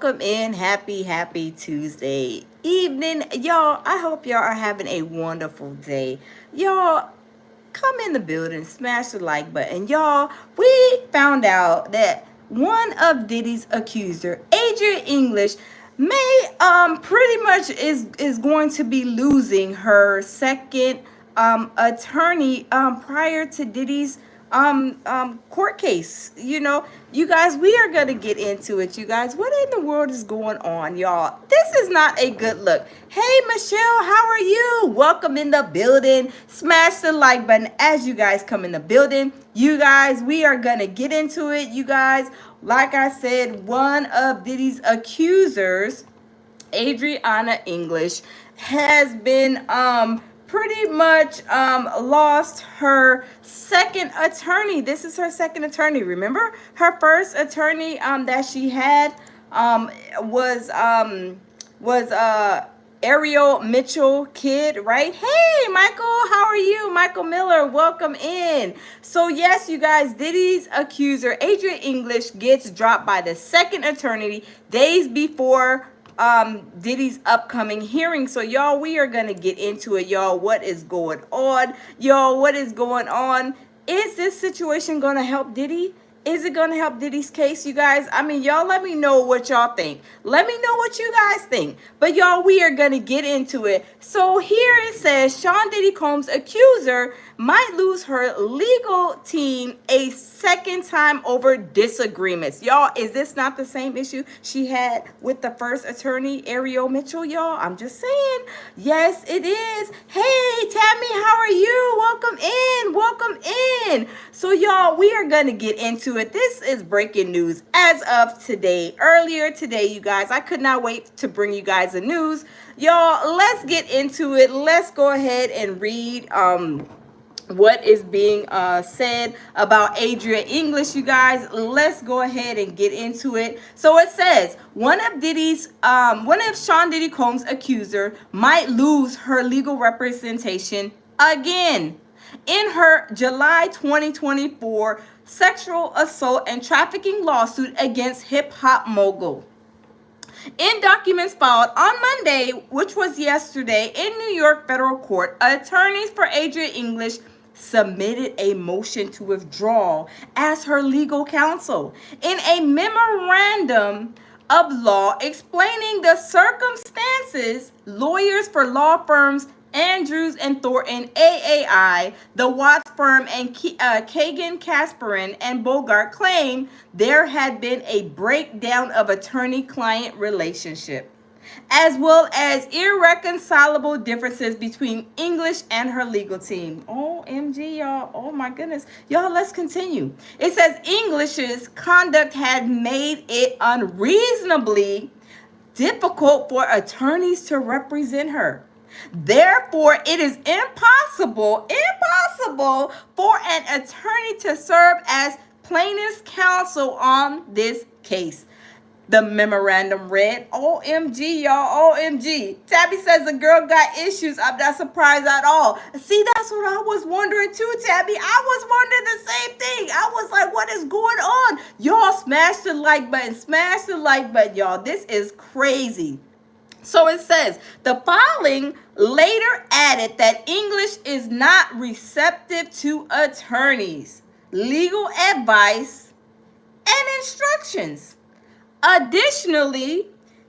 Welcome in. Happy Tuesday evening. Y'all, I hope y'all are having a wonderful day. Y'all, come in the building, smash the like button. Y'all, we found out that one of Diddy's accuser, Adria English, may pretty much is going to be losing her second attorney prior to Diddy's court case. You guys, we are gonna get into it. You guys, what in the world is going on, y'all? This is not a good look. Hey Michelle, how are you? Welcome in the building. Smash the like button as you guys come in the building. You guys, we are gonna get into it. You guys, like I said, one of Diddy's accusers, Adriana English, has been pretty much lost her second attorney. This is her second attorney. Remember, her first attorney that she had was Ariel Mitchell Kid, right? Hey, Michael, how are you? Michael Miller, welcome in. So yes, you guys, Diddy's accuser, Adria English, gets dropped by the second attorney days before Diddy's upcoming hearing. So y'all, we are gonna get into it. Y'all, what is going on? Y'all, what is going on? Is this situation gonna help Diddy? Is it gonna help Diddy's case, you guys? I mean, y'all, let me know what y'all think. Let me know what you guys think. But y'all, we are gonna get into it. So here it says Sean Diddy Combs' accuser might lose her legal team a second time over disagreements. Y'all, is this not the same issue she had with the first attorney, Ariel Mitchell? Y'all, I'm just saying. Yes, it is. Hey, Tammy, how are you? Welcome in. Welcome in. So y'all, we are gonna get into it. This is breaking news as of today. Earlier today, you guys, I could not wait to bring you guys the news. Y'all, let's get into it. Let's go ahead and read what is being said about Adria English, you guys. Let's go ahead and get into it. So it says one of Sean Diddy Combs' accuser might lose her legal representation again in her July 2024 sexual assault and trafficking lawsuit against hip-hop mogul. In documents filed on Monday, which was yesterday, in New York federal court, attorneys for Adria English submitted a motion to withdraw as her legal counsel in a memorandum of law explaining the circumstances. Lawyers for law firms Andrews and Thornton AAI, the Watts firm, and Kagan, Kasparin, and Bogart claim there had been a breakdown of attorney-client relationship, as well as irreconcilable differences between English and her legal team. OMG, y'all. Oh my goodness. Y'all, let's continue. It says English's conduct had made it unreasonably difficult for attorneys to represent her. Therefore, it is impossible for an attorney to serve as plaintiff's counsel on this case. The memorandum read, OMG, y'all, OMG. Tabby says the girl got issues. I'm not surprised at all. See, that's what I was wondering too, Tabby. I was wondering the same thing. I was like, what is going on? Y'all, smash the like button. Smash the like button, y'all. This is crazy. So it says, the filing later added that English is not receptive to attorneys, legal advice, and instructions. Additionally,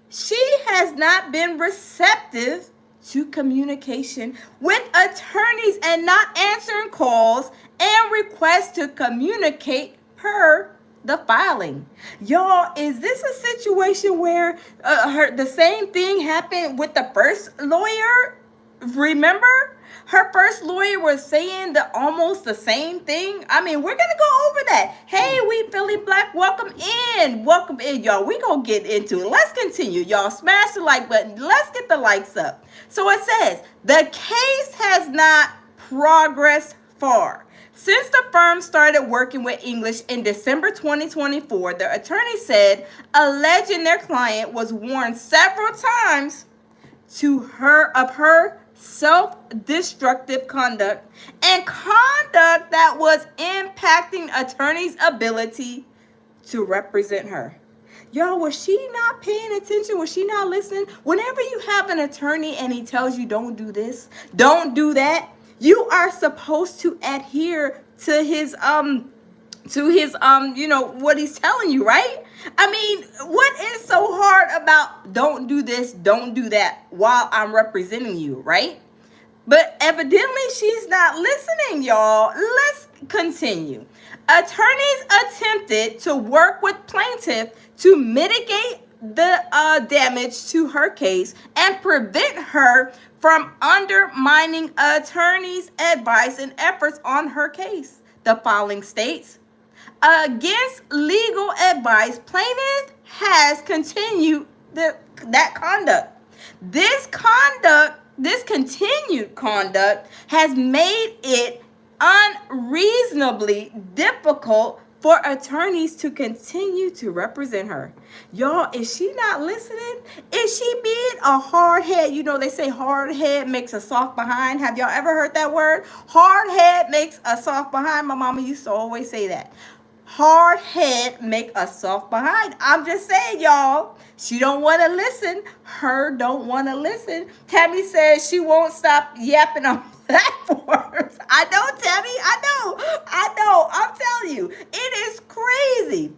she has not been receptive to communication with attorneys and not answering calls and requests to communicate per the filing. Y'all, is this a situation where the same thing happened with the first lawyer? Remember, her first lawyer was saying almost the same thing. I mean, we're gonna go over that. Hey, we Philly Black, welcome in, y'all. We gonna get into it. Let's continue, y'all. Smash the like button. Let's get the likes up. So it says the case has not progressed far. Since the firm started working with English in December 2024, the attorney said, alleging their client was warned several times of her self-destructive conduct and conduct that was impacting attorney's ability to represent her. Y'all, was she not paying attention? Was she not listening? Whenever you have an attorney and he tells you don't do this, don't do that, you are supposed to adhere to his what he's telling you, right? I mean, what is so hard about don't do this, don't do that while I'm representing you, right? But evidently she's not listening, y'all. Let's continue. Attorneys attempted to work with plaintiff to mitigate the damage to her case and prevent her from undermining attorneys' advice and efforts on her case. The following states: against legal advice, plaintiff has continued that conduct. This continued conduct has made it unreasonably difficult for attorneys to continue to represent her. Y'all, is she not listening? Is she being a hard head? You know, they say hard head makes a soft behind. Have y'all ever heard that word? Hard head makes a soft behind. My mama used to always say that. Hard head make a soft behind. I'm just saying, y'all. She don't want to listen. Her don't want to listen. Tammy says she won't stop yapping on platforms. I know, Tammy. I know. I'm telling you, it is crazy.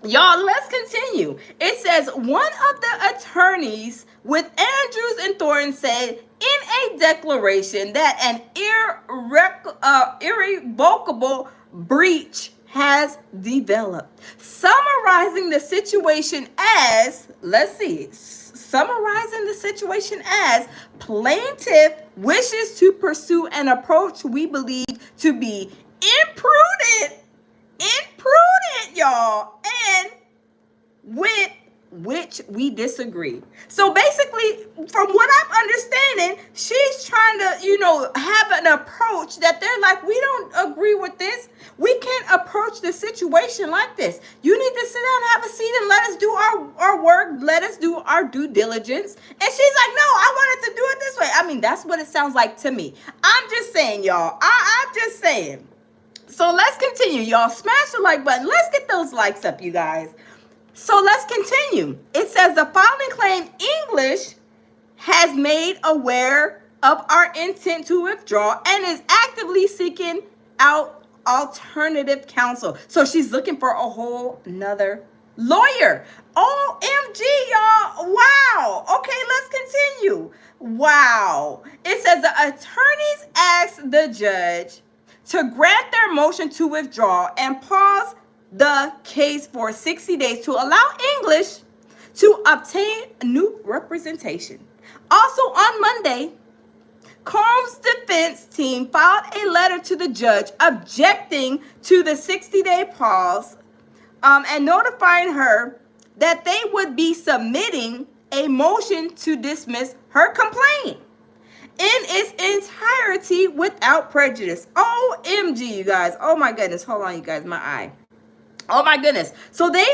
Y'all, let's continue. It says one of the attorneys with Andrews and Thornton said in a declaration that an irrevocable breach has developed. Summarizing the situation as plaintiff wishes to pursue an approach we believe to be imprudent, y'all, and with which we disagree. So basically, from what I'm understanding, she's trying to, have an approach that they're like, we don't agree with this. We can't approach the situation like this. You need to sit down and have a seat and let us do our work. Let us do our due diligence. And she's like, no, I wanted to do it this way. I mean, that's what it sounds like to me. I'm just saying, y'all. I'm just saying. So let's continue, y'all. Smash the like button. Let's get those likes up, you guys. So let's continue. It says the following claim: English has made aware of our intent to withdraw and is actively seeking out alternative counsel. So she's looking for a whole nother lawyer. OMG, y'all. Wow. Okay, let's continue. Wow. It says the attorneys asked the judge to grant their motion to withdraw and pause the case for 60 days to allow English to obtain new representation. Also on Monday, Combs' defense team filed a letter to the judge objecting to the 60-day pause and notifying her that they would be submitting a motion to dismiss her complaint in its entirety without prejudice. OMG, you guys. Oh my goodness. Hold on, you guys. My eye. Oh my goodness. So they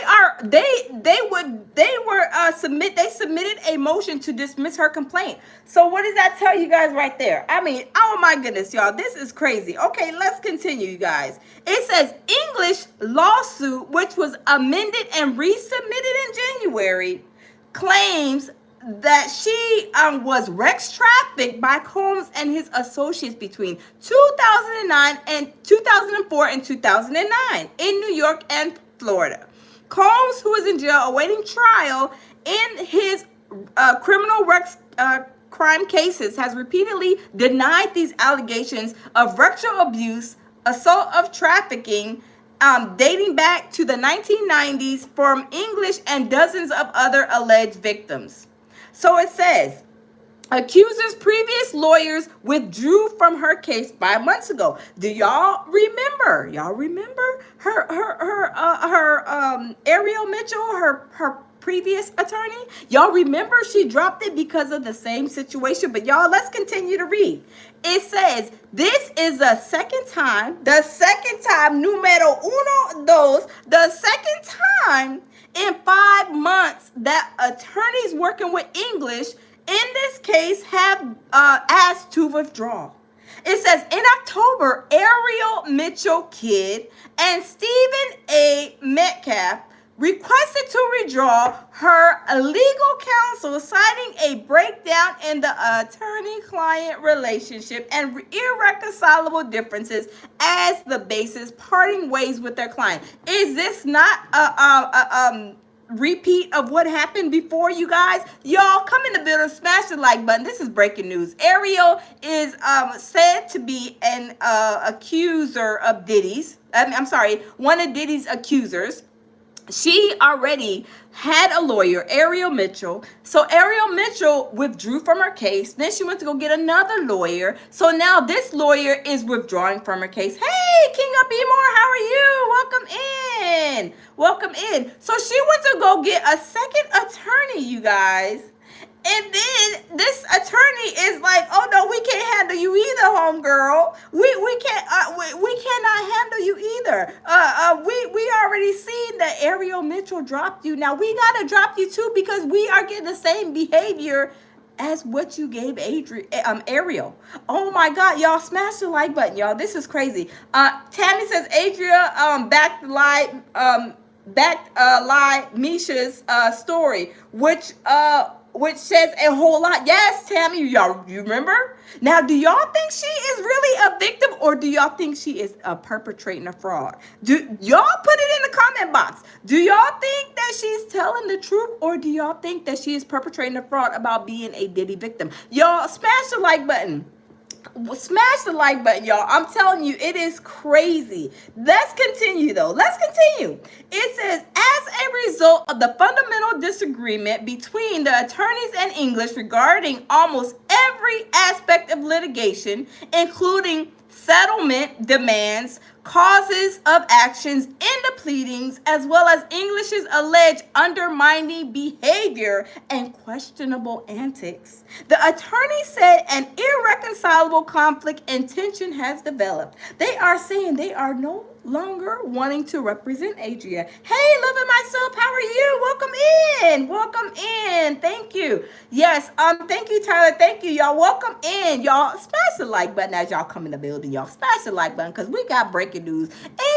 submitted a motion to dismiss her complaint. So what does that tell you guys right there? I mean, oh my goodness, y'all, this is crazy. Okay, let's continue, you guys. It says English lawsuit, which was amended and resubmitted in January, claims that she was Rex trafficked by Combs and his associates between 2004 and 2009 in New York and Florida. Combs, who is in jail awaiting trial in his criminal Rex crime cases, has repeatedly denied these allegations of sexual abuse, assault of trafficking, dating back to the 1990s from English and dozens of other alleged victims. So it says, Accuser's previous lawyers withdrew from her case 5 months ago. Do y'all remember? Y'all remember her Ariel Mitchell, her previous attorney? Y'all remember she dropped it because of the same situation? But y'all, let's continue to read. It says, this is the second time, numero uno, dos, the second time in 5 months that attorneys working with English in this case have asked to withdraw. It says in October, Ariel Mitchell Kidd and Stephen A. Metcalf requested to withdraw her legal counsel, citing a breakdown in the attorney-client relationship and irreconcilable differences as the basis, parting ways with their client. Is this not a repeat of what happened before, you guys? Y'all come in the building, smash the like button. This is breaking news. Ariel is said to be an accuser of Diddy's. I'm sorry, one of Diddy's accusers. She already had a lawyer, Ariel Mitchell. So Ariel Mitchell withdrew from her case. Then she went to go get another lawyer. So now this lawyer is withdrawing from her case. Hey, King of B-More, how are you? Welcome in. Welcome in. So she went to go get a second attorney, you guys. And then this attorney is like, "Oh no, we can't handle you either, homegirl. We can't we cannot handle you either. We already seen that Ariel Mitchell dropped you. Now we gotta drop you too because we are getting the same behavior as what you gave Ariel." Oh my God, y'all, smash the like button, y'all. This is crazy. Tammy says Adria backed Misha's story, which says a whole lot. Yes, Tammy, y'all, you remember? Now, do y'all think she is really a victim, or do y'all think she is perpetrating a fraud? Do y'all put it in the comment box? Do y'all think that she's telling the truth, or do y'all think that she is perpetrating a fraud about being a Diddy victim? Y'all, smash the like button. Smash the like button, y'all. I'm telling you, it is crazy. Let's continue, though. Let's continue. It says, as a result of the fundamental disagreement between the attorneys and English regarding almost every aspect of litigation, including settlement demands, causes of actions in the pleadings, as well as English's alleged undermining behavior and questionable antics, the attorney said an irreconcilable conflict and tension has developed. They are saying they are no longer wanting to represent Adria. Hey, loving myself, how are you? Welcome in. Welcome in. Thank you. Yes, thank you, Tyler. Thank you, y'all. Welcome in, y'all. Smash the like button as y'all come in the building, y'all. Smash the like button because we got breaking news.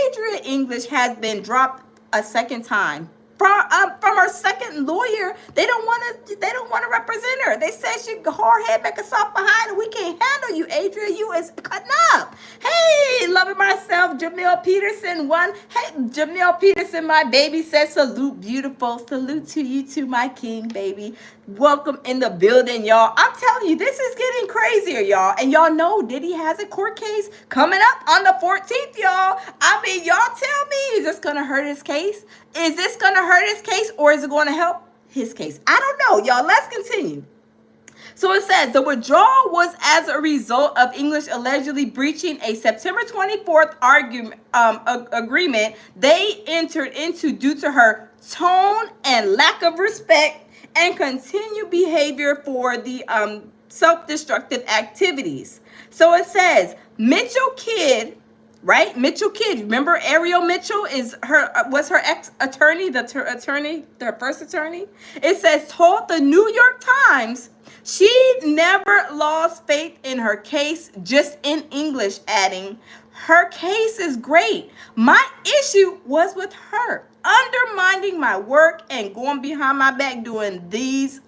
Adria English has been dropped a second time from her second lawyer. They don't want to represent her. They said she hard head back and soft behind, and we can't handle you, Adria. You is cutting up. Hey, loving myself, Jamil Peterson. Hey, Jamil Peterson, my baby, says salute, beautiful. Salute to you too, my king, baby. Welcome in the building, y'all. I'm telling you, this is getting crazier, y'all. And y'all know Diddy has a court case coming up on the 14th, y'all. I mean, y'all tell me, is this going to hurt his case? Is this going to hurt his case, or is it going to help his case? I don't know, y'all. Let's continue. So it says the withdrawal was as a result of English allegedly breaching a September 24th agreement they entered into due to her tone and lack of respect and continued behavior for the self-destructive activities. So it says Mitchell Kidd, right? Mitchell Kidd. Remember Ariel Mitchell was her ex-attorney, their first attorney. It says told the New York Times she never lost faith in her case, just in English, adding, her case is great. My issue was with her undermining my work and going behind my back doing things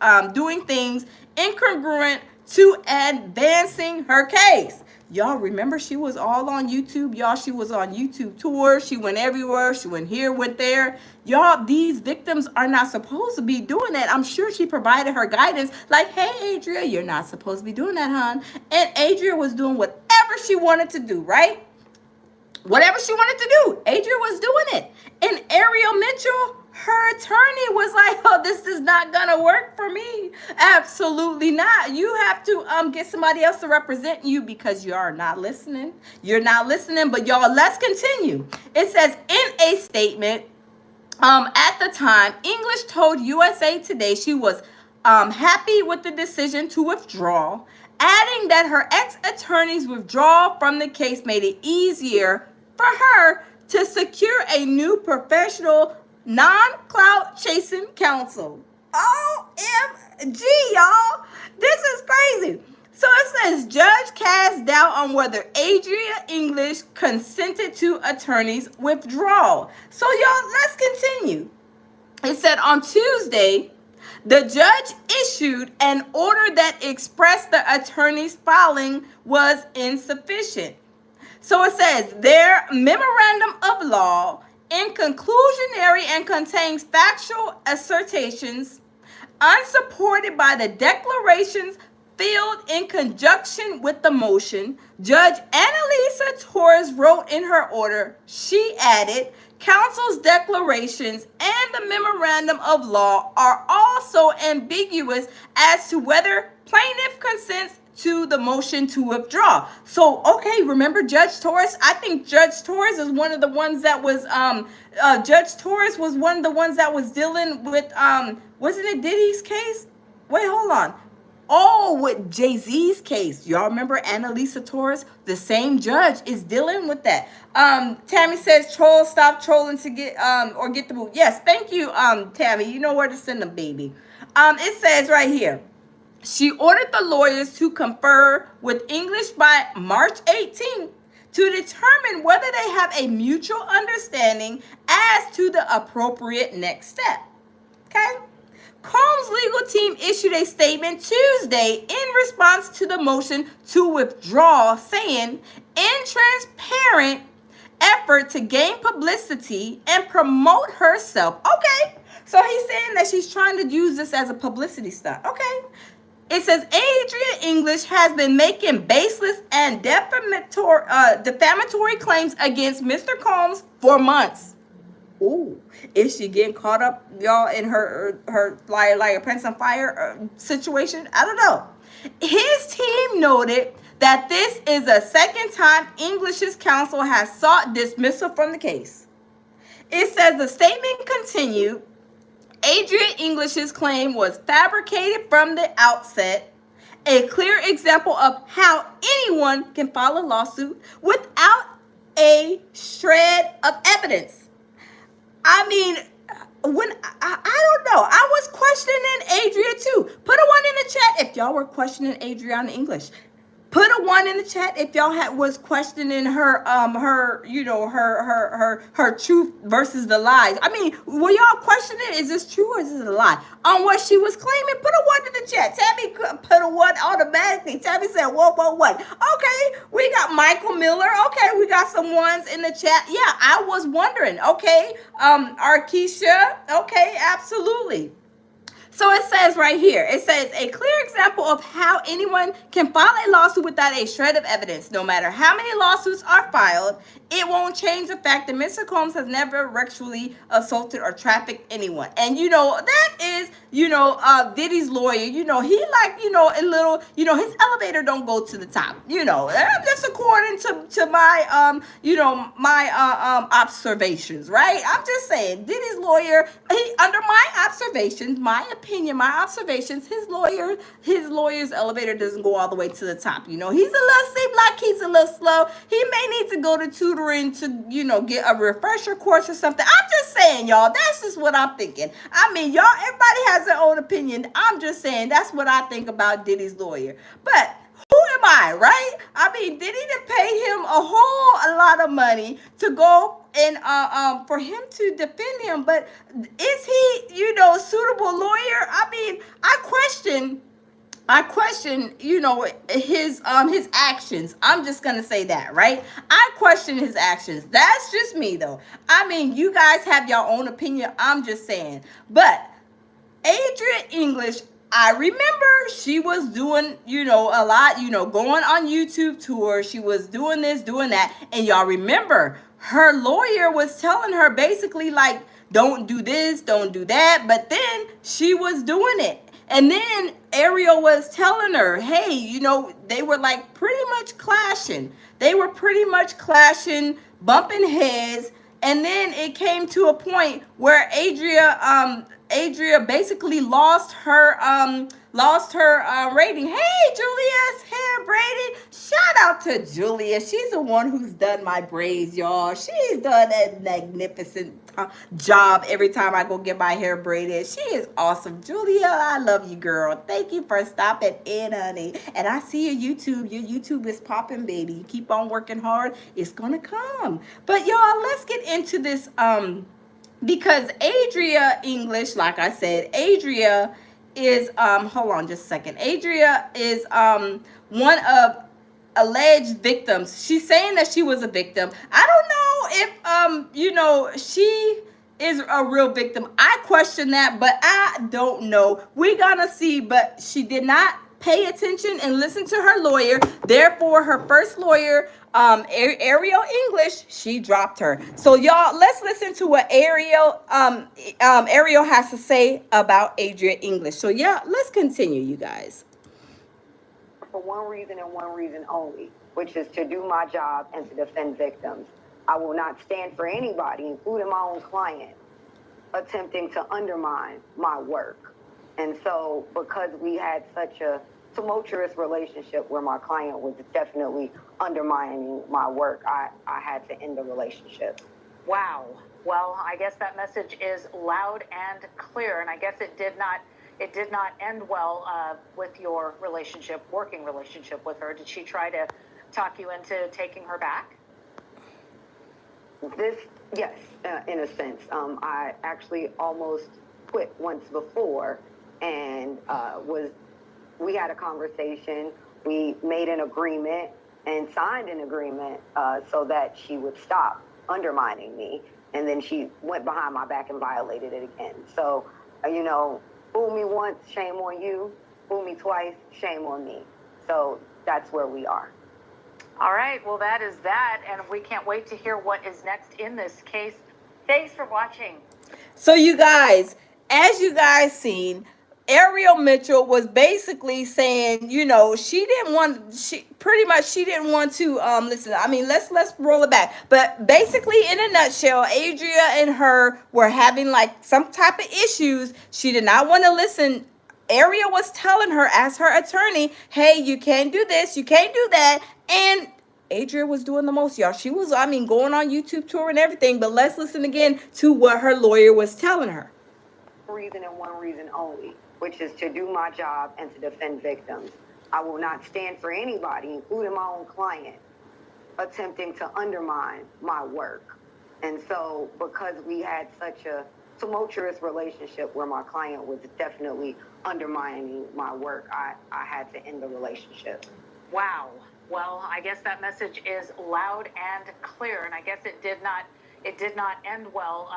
incongruent to advancing her case. Y'all remember she was all on YouTube, y'all. She was on YouTube tour. She went everywhere. She went here, went there. Y'all, these victims are not supposed to be doing that. I'm sure she provided her guidance like, hey, Adria, you're not supposed to be doing that, hon. And Adria was doing whatever she wanted to do, right? Whatever she wanted to do, Adria was doing it. And Ariel Mitchell, her attorney, was like, oh, this is not gonna work for me. Absolutely not. You have to get somebody else to represent you because you are not listening. You're not listening. But y'all, let's continue. It says in a statement, at the time, English told USA Today she was happy with the decision to withdraw, adding that her ex-attorney's withdrawal from the case made it easier for her to secure a new professional, non-clout chasing counsel. OMG, y'all. This is crazy. So it says, judge cast doubt on whether Adria English consented to attorney's withdrawal. So y'all, let's continue. It said on Tuesday, the judge issued an order that expressed the attorney's filing was insufficient. So it says their memorandum of law inconclusionary and contains factual assertions unsupported by the declarations filed in conjunction with the motion. Judge Annalisa Torres wrote in her order, she added, counsel's declarations and the memorandum of law are also ambiguous as to whether plaintiff consents to the motion to withdraw. So, okay, remember Judge Torres? I think Judge Torres is one of the ones that was Judge Torres was one of the ones that was dealing with wasn't it Diddy's case? Wait, hold on. Oh, with Jay-Z's case. Y'all remember Annalisa Torres? The same judge is dealing with that. Tammy says, troll, stop trolling to get or get the boot. Yes, thank you, Tammy. You know where to send them, baby. It says right here. She ordered the lawyers to confer with English by March 18th to determine whether they have a mutual understanding as to the appropriate next step. Okay? Combs' legal team issued a statement Tuesday in response to the motion to withdraw, saying, in transparent effort to gain publicity and promote herself. Okay, so he's saying that she's trying to use this as a publicity stunt. Okay. It says Adria English has been making baseless and defamatory claims against Mr. Combs for months. Ooh, is she getting caught up, y'all, in her liar, pants on fire situation? I don't know. His team noted that this is the second time English's counsel has sought dismissal from the case. It says the statement continued, Adria English's claim was fabricated from the outset, a clear example of how anyone can file a lawsuit without a shred of evidence. I mean, when I don't know, I was questioning Adria too. Put a 1 in the chat if y'all were questioning Adriana English. Put a 1 in the chat if y'all was questioning her truth versus the lies. I mean, were y'all questioning, is this true or is this a lie? On what she was claiming, put a 1 in the chat. Tammy put a 1 automatically. Tammy said, whoa. Okay, we got Michael Miller. Okay, we got some 1s in the chat. Yeah, I was wondering. Okay, Arkisha. Okay, absolutely. So it says right here, it says a clear example of how anyone can file a lawsuit without a shred of evidence. No matter how many lawsuits are filed, it won't change the fact that Mr. Combs has never sexually assaulted or trafficked anyone. And, that is, Diddy's lawyer, he like, a little, his elevator don't go to the top, just according to my, my observations, right? I'm just saying, Diddy's lawyer, under my observations, my opinion, my observations, his lawyer's elevator doesn't go all the way to the top. He's a little, seem like he's a little slow. He may need to go to tutoring to, get a refresher course or something. I'm just saying, y'all, that's just what I'm thinking. I mean, y'all, everybody has their own opinion. I'm just saying that's what I think about Diddy's lawyer. But who am I, right? I mean, Diddy didn't pay him a lot of money to go and for him to defend him, but is he, a suitable lawyer? I mean, I question, his actions. I'm just gonna say that, right? I question his actions. That's just me, though. I mean, you guys have your own opinion. I'm just saying. But Adria English, I remember she was doing, a lot, going on YouTube tours. She was doing this, doing that. And y'all remember, her lawyer was telling her basically like, don't do this, don't do that. But then she was doing it. And then Ariel was telling her, hey, they were like pretty much clashing. They were pretty much clashing, bumping heads. And then it came to a point where Adria basically lost her rating. Hey, Julia's hair braided. Shout out to Julia. She's the one who's done my braids, y'all. She's done a magnificent job every time I go get my hair braided. She is awesome. Julia, I love you, girl. Thank you for stopping in, honey. And I see your YouTube. Your YouTube is popping, baby. You keep on working hard. It's gonna come. But y'all, let's get into this because Adria English, like I said, Adria is hold on just a second. Adria is one of alleged victims. She's saying that she was a victim. I don't know if she is a real victim. I question that, but I don't know. We're gonna see, but she did not pay attention and listen to her lawyer. Therefore, her first lawyer, Ariel English, she dropped her. So y'all, let's listen to what Ariel has to say about Adria English. So yeah, let's continue, you guys. For one reason and one reason only, which is to do my job and to defend victims. I will not stand for anybody, including my own client, attempting to undermine my work. And so because we had such a tumultuous relationship where my client was definitely undermining my work, I had to end the relationship. Wow. Well, I guess that message is loud and clear, and I guess it did not end well with your working relationship with her. Did she try to talk you into taking her back? Yes, in a sense. I actually almost quit once before, and we had a conversation. We made an agreement and signed an agreement so that she would stop undermining me, and then she went behind my back and violated it again. So, fool me once, shame on you. Fool me twice, shame on me. So that's where we are. All right, well, that is that, and we can't wait to hear what is next in this case. Thanks for watching. So you guys, as you guys seen, Ariel Mitchell was basically saying, she didn't want to listen. I mean, let's roll it back. But basically, in a nutshell, Adria and her were having like some type of issues. She did not want to listen. Ariel was telling her as her attorney, hey, you can't do this, you can't do that. And Adria was doing the most, y'all. She was, going on YouTube tour and everything. But let's listen again to what her lawyer was telling her. Reason and one reason only, which is to do my job and to defend victims. I will not stand for anybody, including my own client, attempting to undermine my work. And so because we had such a tumultuous relationship where my client was definitely undermining my work, I had to end the relationship. Wow. Well, I guess that message is loud and clear, and I guess it did not end well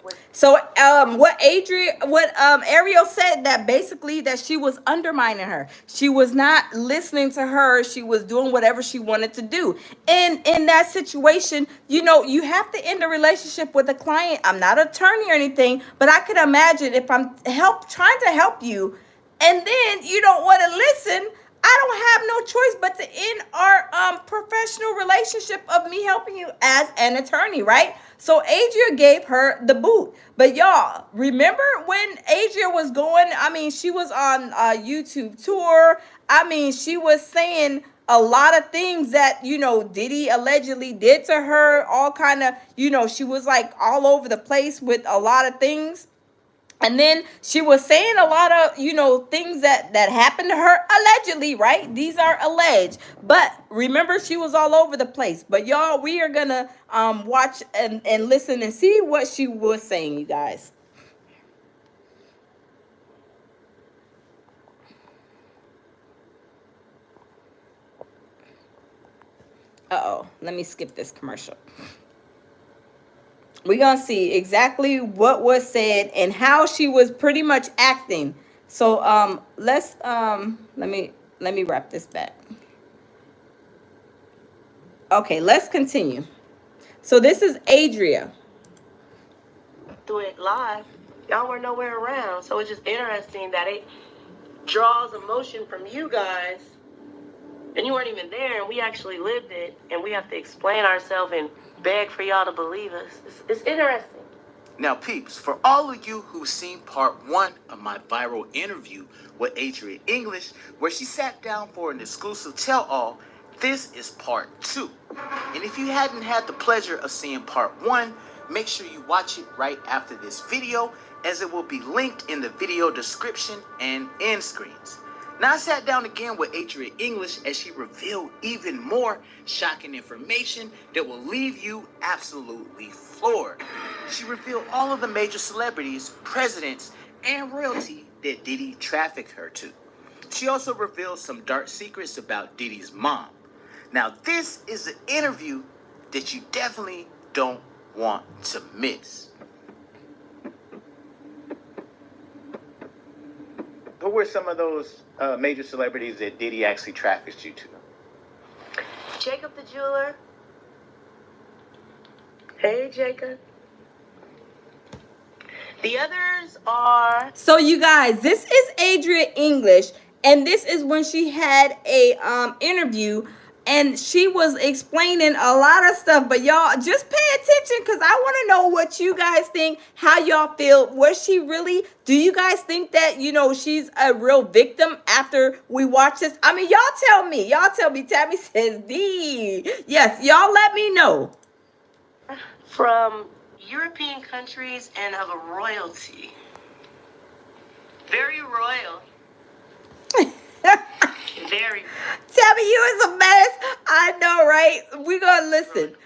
with. So what Ariel said, that basically that she was undermining her. She was not listening to her. She was doing whatever she wanted to do. And in that situation, you have to end a relationship with a client. I'm not an attorney or anything, but I could imagine if I'm trying to help you, and then you don't want to listen. I don't have no choice but to end our professional relationship of me helping you as an attorney, right? So Adria gave her the boot. But y'all, remember when Adria was going, she was on a YouTube tour. She was saying a lot of things that, Diddy allegedly did to her, all kind of, she was like all over the place with a lot of things. And then she was saying a lot of, things that happened to her allegedly, right? These are alleged. But remember, she was all over the place. But y'all, we are going to watch and listen and see what she was saying, you guys. Uh-oh, let me skip this commercial. We're going to see exactly what was said and how she was pretty much acting. So let's let me wrap this back. Okay, let's continue. So this is Adria. Do it live. Y'all were nowhere around. So it's just interesting that it draws emotion from you guys. And you weren't even there, and we actually lived it, and we have to explain ourselves and beg for y'all to believe us. It's interesting. Now, peeps, for all of you who've seen part 1 of my viral interview with Adria English, where she sat down for an exclusive tell-all, this is part 2. And if you hadn't had the pleasure of seeing part 1, make sure you watch it right after this video, as it will be linked in the video description and end screens. Now I sat down again with Adria English as she revealed even more shocking information that will leave you absolutely floored. She revealed all of the major celebrities, presidents, and royalty that Diddy trafficked her to. She also revealed some dark secrets about Diddy's mom. Now this is an interview that you definitely don't want to miss. Who were some of those major celebrities that Diddy actually trafficked you to? Jacob the jeweler. Hey, Jacob. The others are... So you guys, this is Adria English, and this is when she had a interview, and she was explaining a lot of stuff. But y'all just pay attention, because I want to know what you guys think, how y'all feel. Was she really, do you guys think that, you know, she's a real victim after we watch this? I mean, y'all tell me. Tammy says D. Yes, y'all let me know. From European countries and of a royalty. Very royal. Very. Tammy, you is a mess. I know, right? We're going to listen.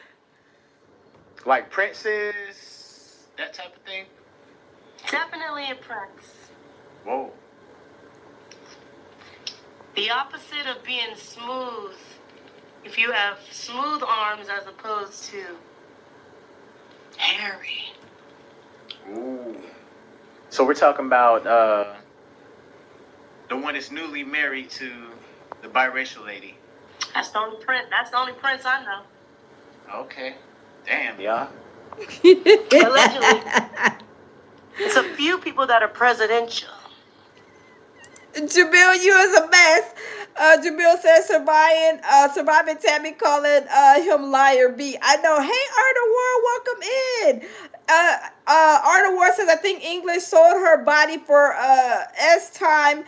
Like princes, that type of thing? Definitely a prince. Whoa. The opposite of being smooth. If you have smooth arms as opposed to hairy. Ooh. So we're talking about the one that's newly married to the biracial lady. That's the only prince. That's the only prince I know. Okay. Damn, y'all. Allegedly. It's a few people that are presidential. Jamil, you is a mess. Jamil says surviving Tammy calling him liar B. I know. Hey, Arnold Ward, welcome in. Arnold Ward says, I think English sold her body for S-time.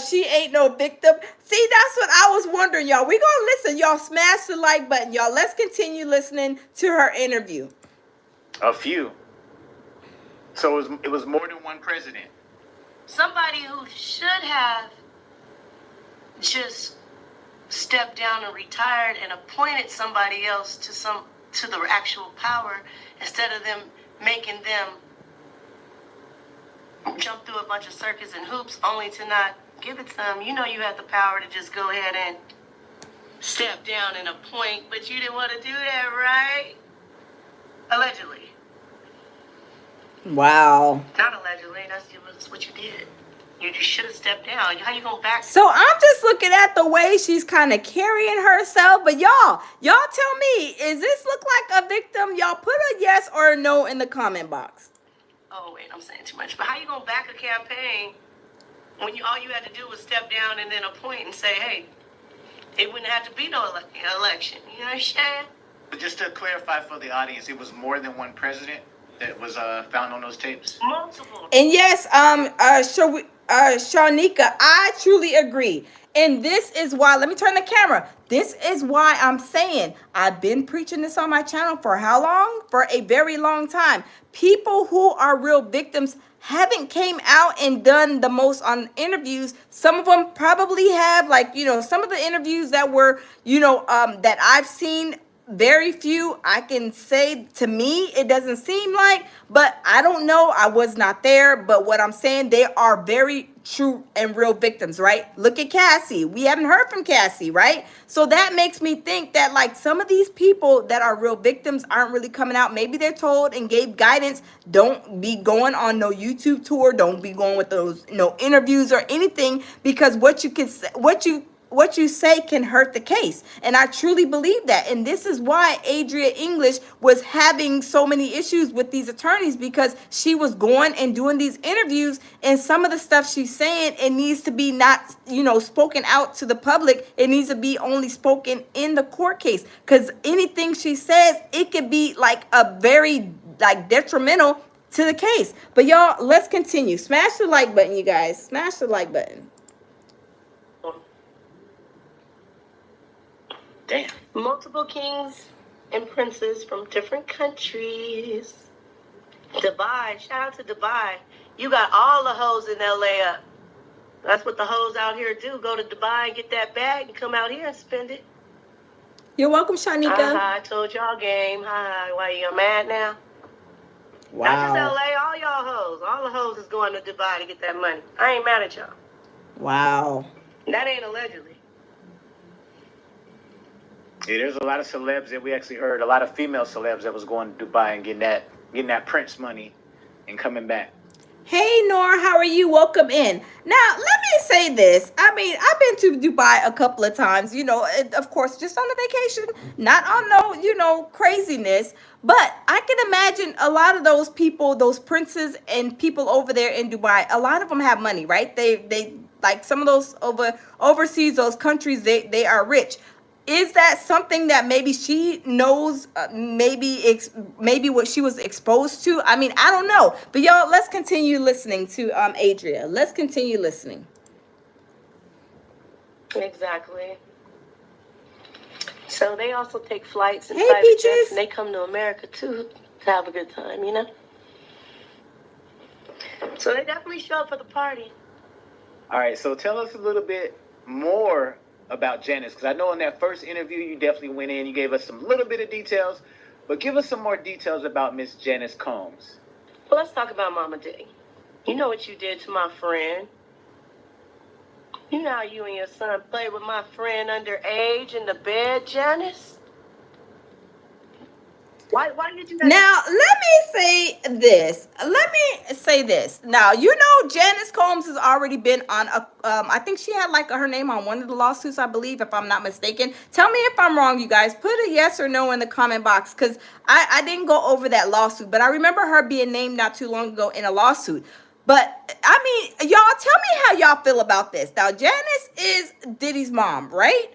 She ain't no victim. See, that's what I was wondering, y'all. We gonna listen. Y'all smash the like button, y'all. Let's continue listening to her interview. A few. So it was more than one president. Somebody who should have just stepped down and retired and appointed somebody else to the actual power instead of them making them jump through a bunch of circuits and hoops only to not give it to them. You know you had the power to just go ahead and step down and appoint, but you didn't want to do that, right? Allegedly. Wow. Not allegedly, that's what you did. You just should have stepped down. How you gonna back? So I'm just looking at the way she's kind of carrying herself. But y'all tell me, is this look like a victim? Y'all put a yes or a no in the comment box. Oh wait, I'm saying too much. But how you gonna back a campaign when all you had to do was step down and then appoint and say, hey, it wouldn't have to be no election. You understand? But just to clarify for the audience, it was more than one president that was found on those tapes? Multiple. And yes, Shanika, I truly agree. And this is why, let me turn the camera. This is why I'm saying I've been preaching this on my channel for how long? For a very long time. People who are real victims haven't came out and done the most on interviews. Some of them probably have, like, you know, some of the interviews that were, you know, that I've seen, very few. I can say, to me, it doesn't seem like, but I don't know. I was not there. But what I'm saying, they are very true and real victims, right? Look at Cassie. We haven't heard from Cassie, right? So that makes me think that, like, some of these people that are real victims aren't really coming out. Maybe they're told and gave guidance. Don't be going on no YouTube tour. Don't be going with those no interviews or anything, because what you say can hurt the case. And I truly believe that. And this is why Adria English was having so many issues with these attorneys, because she was going and doing these interviews, and some of the stuff she's saying, it needs to be not, you know, spoken out to the public. It needs to be only spoken in the court case, because anything she says, it could be like a very, like, detrimental to the case. But y'all, let's continue. Smash the like button, you guys. Smash the like button. Damn. Multiple kings and princes from different countries. Dubai, shout out to Dubai. You got all the hoes in LA up. That's what the hoes out here do. Go to Dubai and get that bag and come out here and spend it. You're welcome, Shanika. I told y'all game. Why you mad now? Wow. Not just LA, all y'all hoes. All the hoes is going to Dubai to get that money. I ain't mad at y'all. Wow. That ain't allegedly. Yeah, there's a lot of celebs that we actually heard, a lot of female celebs that was going to Dubai and getting that Prince money and coming back. Hey, Nora, how are you? Welcome in. Now, let me say this. I mean, I've been to Dubai a couple of times, of course, just on a vacation, not on no, craziness. But I can imagine a lot of those people, those princes and people over there in Dubai, a lot of them have money, right? They like some of those overseas, those countries, they are rich. Is that something that maybe she knows, maybe what she was exposed to? I mean, I don't know. But y'all, let's continue listening to Adria. Let's continue listening. Exactly. So they also take flights and Hey, private Peaches. jets, and they come to America too to have a good time, So they definitely show up for the party. All right, so tell us a little bit more about Janice, because I know in that first interview you definitely went in, you gave us some little bit of details, but give us some more details about Miss Janice Combs. Well, let's talk about Mama Diddy. You know what you did to my friend. You know how you and your son played with my friend underage in the bed, Janice? Why did you... Now, let me say this. Now, Janice Combs has already been on I think she had her name on one of the lawsuits, I believe, if I'm not mistaken. Tell me if I'm wrong, you guys. Put a yes or no in the comment box, because I didn't go over that lawsuit, but I remember her being named not too long ago in a lawsuit. But, I mean, y'all, tell me how y'all feel about this. Now, Janice is Diddy's mom, right?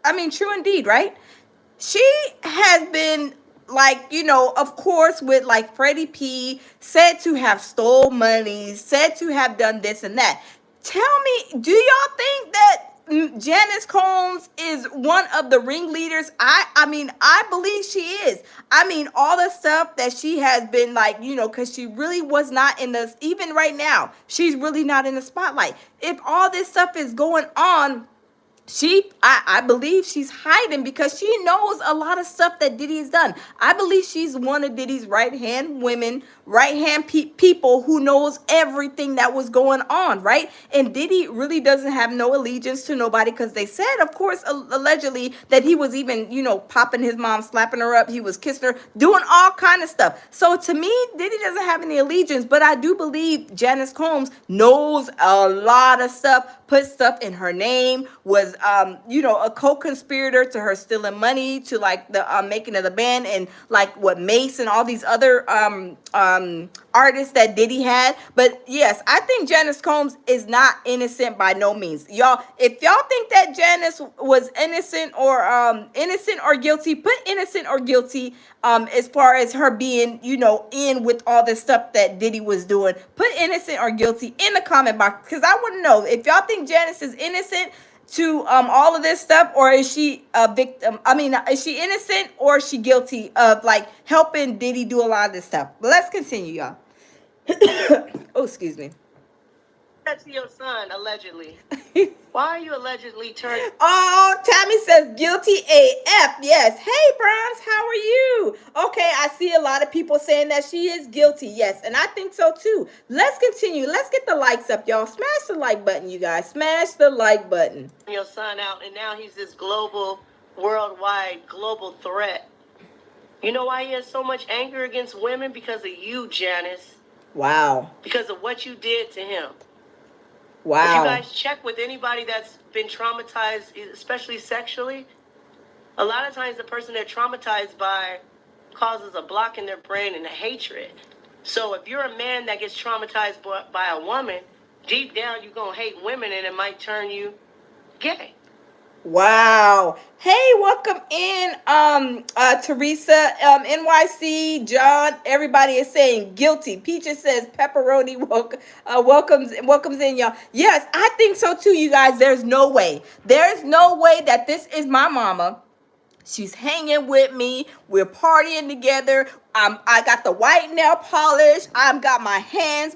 I mean, true indeed, right? She has been of course, with Freddie P, said to have stole money, said to have done this and that. Tell me, do y'all think that Janice Combs is one of the ringleaders? I mean, I believe she is. I mean, all the stuff that she has been because she really was not in the, even right now, she's really not in the spotlight. If all this stuff is going on, I believe she's hiding because she knows a lot of stuff that Diddy has done. I believe she's one of Diddy's right-hand women, right-hand people who knows everything that was going on, right? And Diddy really doesn't have no allegiance to nobody, because they said, of course, allegedly, that he was even, popping his mom, slapping her up. He was kissing her, doing all kind of stuff. So to me, Diddy doesn't have any allegiance, but I do believe Janice Combs knows a lot of stuff, put stuff in her name, was a co-conspirator to her stealing money, to the making of the band, and what Mace and all these other artists that Diddy had. But yes, I think Janice Combs is not innocent by no means. Y'all, if y'all think that Janice was innocent or guilty, put innocent or guilty as far as her being, in with all this stuff that Diddy was doing. Put innocent or guilty in the comment box, because I want to know if y'all think Janice is innocent to all of this stuff, or is she a victim? I mean, is she innocent or is she guilty of helping Diddy do a lot of this stuff? But let's continue, y'all. Oh, excuse me. That's your son, allegedly. Why are you allegedly turned? Oh, Tammy says guilty AF. Yes. Hey, Bronze, how are you? Okay, I see a lot of people saying that she is guilty. Yes, and I think so too. Let's continue. Let's get the likes up, y'all. Smash the like button, you guys. Smash the like button. Your son out, and now he's this worldwide global threat. You know why he has so much anger against women? Because of you, Janice. Wow. Because of what you did to him. Wow. If you guys check with anybody that's been traumatized, especially sexually, a lot of times the person they're traumatized by causes a block in their brain and a hatred. So if you're a man that gets traumatized by a woman, deep down you're going to hate women, and it might turn you gay. Wow. Hey, welcome in, Teresa, NYC, John. Everybody is saying guilty. Peaches says pepperoni. Welcomes in, y'all. Yes, I think so too, you guys. There's no way that this is my mama. She's hanging with me. We're partying together. I got the white nail polish. I've got my hands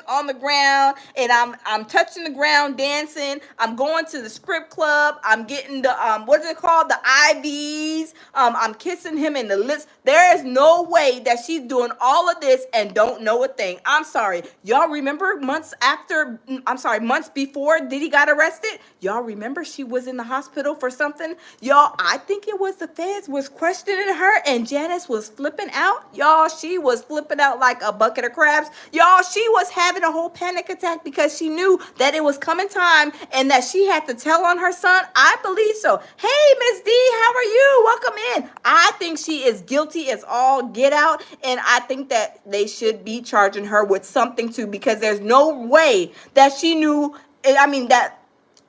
on the ground, and I'm touching the ground, dancing. I'm going to the script club. I'm getting the what's it called, the IVs. I'm kissing him in the lips. There is no way that she's doing all of this and don't know a thing. I'm sorry, y'all remember months before Diddy got arrested? Y'all remember she was in the hospital for something? Y'all, I think it was the feds was questioning her, and Janice was flipping out. Y'all, she was flipping out like a bucket of crabs. Y'all, she was having a whole panic attack because she knew that it was coming time and that she had to tell on her son. I believe so. Hey, Miss D, how are you? Welcome in. I think she is guilty as all get out, and I think that they should be charging her with something too, because there's no way that she knew.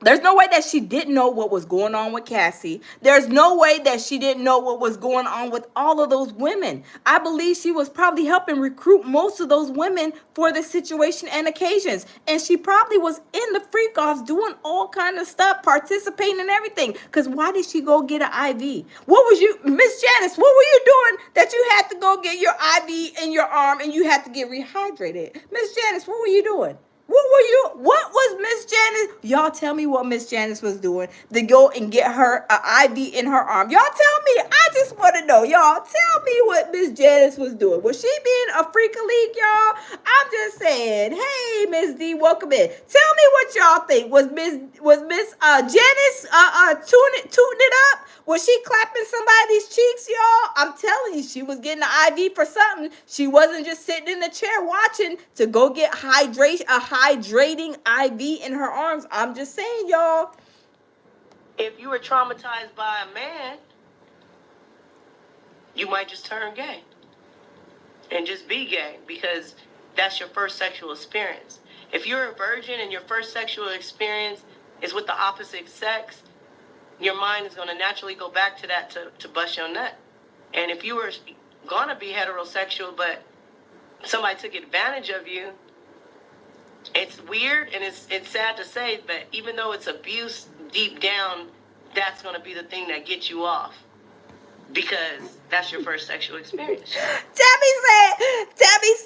There's no way that she didn't know what was going on with Cassie. There's no way that she didn't know what was going on with all of those women. I believe she was probably helping recruit most of those women for the situation and occasions. And she probably was in the freak offs doing all kind of stuff, participating in everything. Because why did she go get an IV? What was you, Miss Janice, what were you doing that you had to go get your IV in your arm and you had to get rehydrated? Miss Janice, what were you doing? What was Miss Janice? Y'all tell me what Miss Janice was doing to go and get her an IV in her arm. Y'all tell me. I just want to know. Y'all tell me what Miss Janice was doing. Was she being a freak league, y'all? I'm just saying. Hey, Miss D, welcome in. Tell me what y'all think. Was Miss Janice tooting it up? Was she clapping somebody's cheeks, y'all? I'm telling you, she was getting an IV for something. She wasn't just sitting in the chair watching to go get hydrating IV in her arms. I'm just saying, y'all. If you were traumatized by a man, you might just turn gay and just be gay because that's your first sexual experience. If you're a virgin and your first sexual experience is with the opposite sex, your mind is going to naturally go back to that to bust your nut. And if you were going to be heterosexual, but somebody took advantage of you, it's weird and it's sad to say, but even though it's abuse deep down, that's going to be the thing that gets you off. Because that's your first sexual experience. Tabby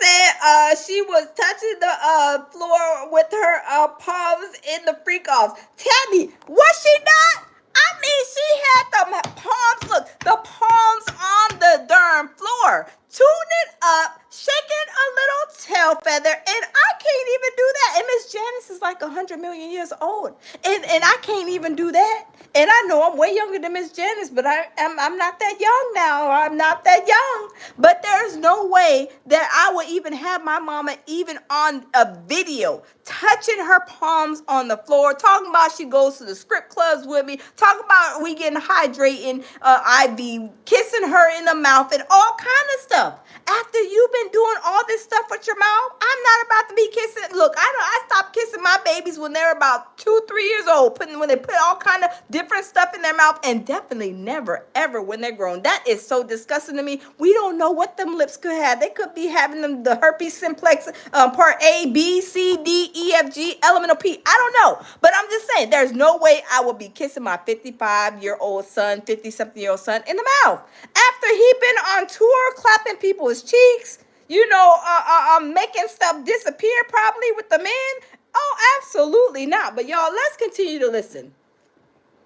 said she was touching the floor with her palms in the freak offs. Tabby, was she not? I mean, she had the palms, look, the palms on the darn floor, tooting it up, shaking a little tail feather, and I can't even do that. And Miss Janice is like 100 million years old, and I can't even do that. And I know I'm way younger than Miss Janice, but I'm not that young now. I'm not that young. But there's no way that I would even have my mama even on a video touching her palms on the floor, talking about she goes to the script clubs with me, talking about we getting hydrating, IV, kissing her in the mouth and all kind of stuff. After you've been doing all this stuff with your mouth, I'm not about to be kissing. Look, I stopped kissing my babies when they're about 2-3 years old, when they put all kind of different stuff in their mouth, and definitely never, ever when they're grown. That is so disgusting to me. We don't know what them lips could have. They could be having them the herpes simplex part A, B, C, D, E, F, G, elemental P. I don't know. But I'm just saying, there's no way I would be kissing my 55-year-old son, 50-something-year-old son in the mouth. After he been on tour, clapping people's cheeks, making stuff disappear probably with the men. Oh, absolutely not. But y'all, let's continue to listen.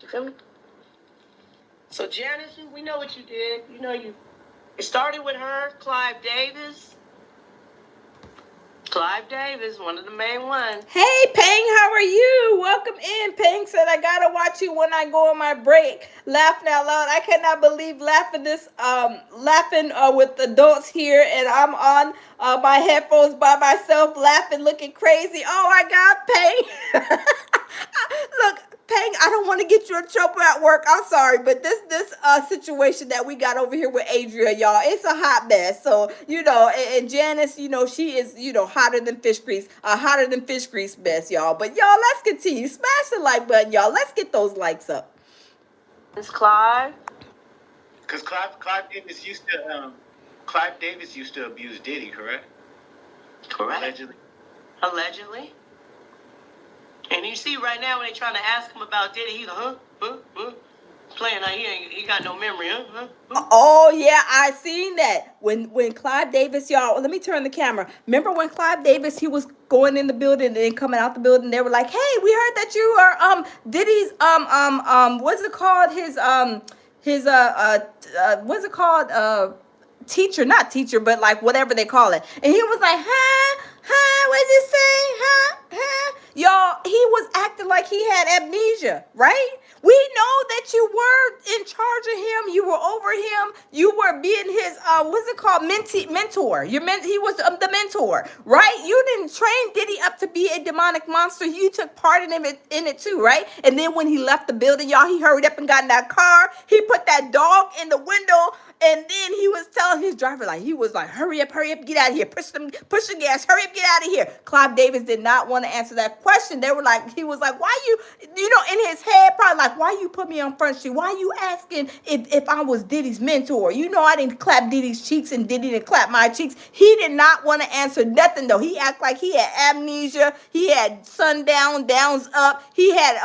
You feel me? So Janice, we know what you did. You know it started with her, Clive Davis, one of the main ones. Hey, Peng, how are you? Welcome in. Peng said, I gotta watch you when I go on my break. Laughing out loud. I cannot believe laughing with adults here, and I'm on my headphones by myself, laughing, looking crazy. Oh my God, Peng. Look, Peng, I don't want to get you in trouble at work. I'm sorry, but this situation that we got over here with Adria, y'all, it's a hot mess. So, and Janice, she is, hotter than fish grease mess, y'all. But y'all, let's continue. Smash the like button, y'all. Let's get those likes up. It's Clive. Because Clive Davis used to abuse Diddy, correct? Correct. Allegedly. And you see right now when they're trying to ask him about Diddy, he's like, huh? playing. Now he got no memory, huh? Oh yeah, I seen that when Clive Davis, y'all. Let me turn the camera. Remember when Clive Davis, he was going in the building and then coming out the building. They were like, "Hey, we heard that you are Diddy's what's it called? What's it called? Teacher, not teacher, but like whatever they call it." And he was like, what'd you say? Y'all, he was acting like he had amnesia, right? We know that you were in charge of him. You were over him. You were being his, what's it called? Mentor. He was the mentor, right? You didn't train Diddy up to be a demonic monster. You took part in it too, right? And then when he left the building, y'all, he hurried up and got in that car. He put that dog in the window. And then he was telling his driver, like, he was like, hurry up, get out of here. Push the gas, hurry up, get out of here. Clive Davis did not want to answer that question. They were like, he was like, why you in his head, probably like, why you put me on Front Street? Why you asking if I was Diddy's mentor? I didn't clap Diddy's cheeks and Diddy didn't clap my cheeks. He did not want to answer nothing, though. He acted like he had amnesia. He had sundown, downs up. He had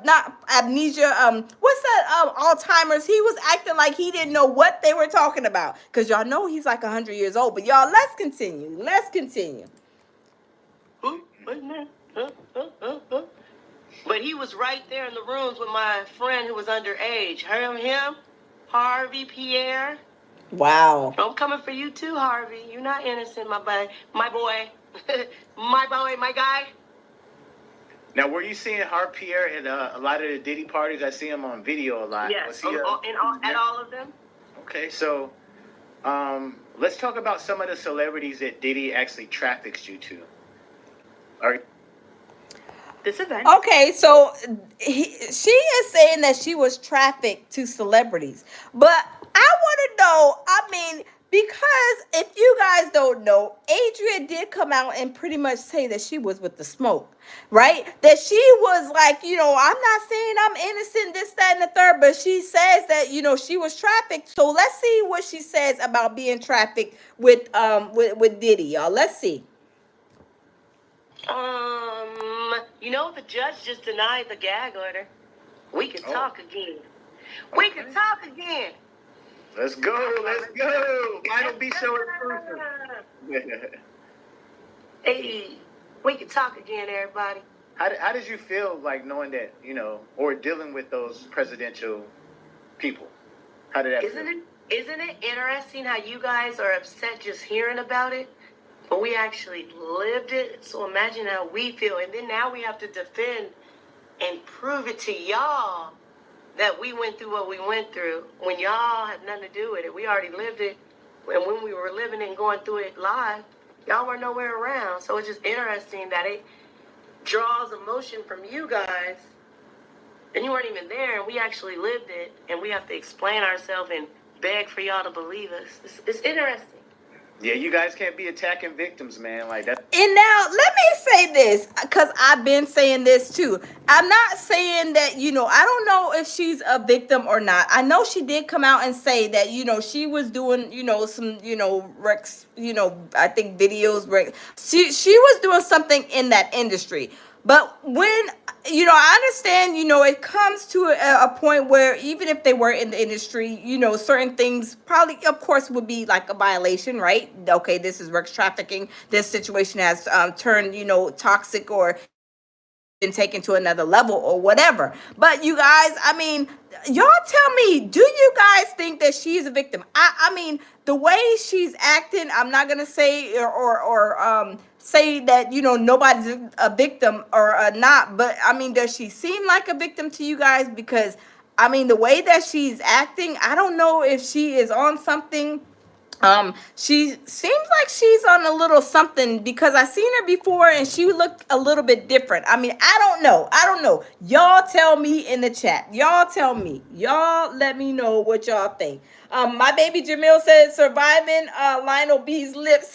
not amnesia, what's that, Alzheimer's. He was acting like he didn't know what they were talking about. Because y'all know he's like 100 years old. But y'all, let's continue. But he was right there in the rooms with my friend who was underage. Him, Harvey, Pierre. Wow. I'm coming for you too, Harvey. You're not innocent, my boy. My boy, my guy. Now, were you seeing Hart Pierre at a lot of the Diddy parties? I see him on video a lot. Yes, at all of them. Okay, so let's talk about some of the celebrities that Diddy actually traffics you to. All right. This event. Okay, so she is saying that she was trafficked to celebrities. But I want to know, because if you guys don't know, Adria did come out and pretty much say that she was with the smoke, right? That she was like, I'm not saying I'm innocent, this, that, and the third, but she says that, she was trafficked. So let's see what she says about being trafficked with Diddy, y'all. Let's see. The judge just denied the gag order. We can talk again. We can talk again. Let's go. Final B show exclusive. Hey, we can talk again, everybody. How did you feel like knowing that, or dealing with those presidential people? How did that feel? Isn't it interesting how you guys are upset just hearing about it? But we actually lived it. So imagine how we feel. And then now we have to defend and prove it to y'all that we went through what we went through when y'all had nothing to do with it. We already lived it. And when we were living and going through it live, y'all were nowhere around. So it's just interesting that it draws emotion from you guys. And you weren't even there. And we actually lived it. And we have to explain ourselves and beg for y'all to believe us. It's interesting. Yeah, you guys can't be attacking victims, man, like that. And now, let me say this, because I've been saying this too. I'm not saying that, I don't know if she's a victim or not. I know she did come out and say that, she was doing, some, Rex, I think videos. She was doing something in that industry. But when, I understand, it comes to a point where even if they were in the industry, certain things probably, of course, would be like a violation, right? Okay, this is Rex trafficking. This situation has turned, toxic or been taken to another level or whatever. But you guys, y'all tell me, do you guys think that she's a victim? The way she's acting, I'm not gonna say or say that nobody's a victim or not, but does she seem like a victim to you guys? Because the way that she's acting, I don't know if she is on something. She seems like she's on a little something, because I seen her before and she looked a little bit different. I don't know. Y'all tell me in the chat. Y'all tell me. Y'all let me know what y'all think. My baby Jamil says surviving Lionel B's lips.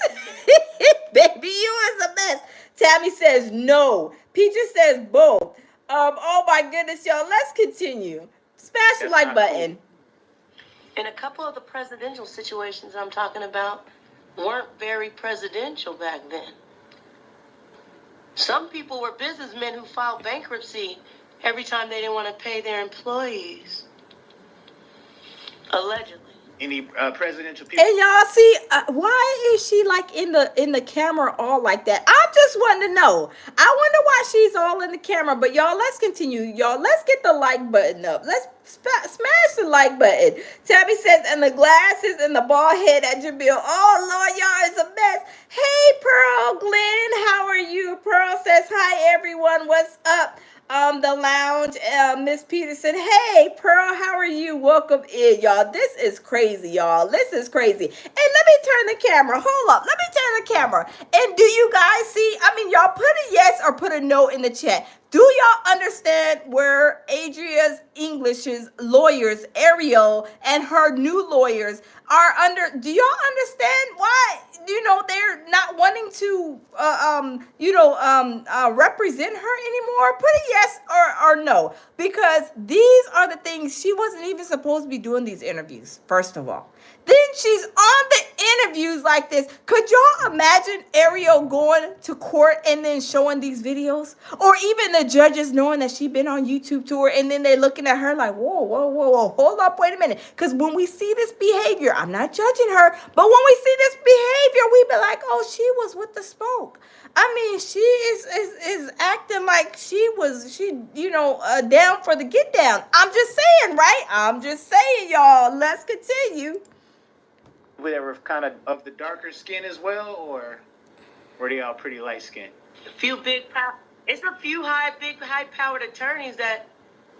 Baby, you is a mess. Tammy says no. Peaches says both. Oh my goodness, y'all. Let's continue. Smash the like button. And a couple of the presidential situations I'm talking about weren't very presidential back then. Some people were businessmen who filed bankruptcy every time they didn't want to pay their employees. Allegedly. Any presidential people? And y'all see, why is she like in the camera all like that? I just want to know. I wonder why she's all in the camera. But y'all, let's continue. Y'all, let's get the like button up. Let's smash the like button. Tabby says, and the glasses and the bald head at Jamil. Oh Lord, y'all, it's a mess. Hey Pearl, Glenn, how are you? Pearl says, hi everyone. What's up? The lounge, Miss Peterson. Hey, Pearl, how are you? Welcome in, y'all. This is crazy, y'all. This is crazy. And let me turn the camera. Hold up. Let me turn the camera. And do you guys see? I mean, y'all put a yes or put a no in the chat. Do y'all understand where Adria's English's lawyers, Ariel, and her new lawyers are under? Do y'all understand why, they're not wanting to, represent her anymore? Put a yes or no, because these are the things she wasn't even supposed to be doing these interviews, first of all. Then she's on the interviews like this. Could y'all imagine Ariel going to court and then showing these videos? Or even the judges knowing that she's been on YouTube tour and then they're looking at her like, whoa, hold up, wait a minute. Because when we see this behavior, I'm not judging her, but when we see this behavior, we be like, oh, she was with the smoke. I mean, she is acting like she down for the get down. I'm just saying, right? I'm just saying, y'all. Let's continue. They were kind of the darker skin as well, or were they all pretty light skinned? It's a few big high-powered attorneys that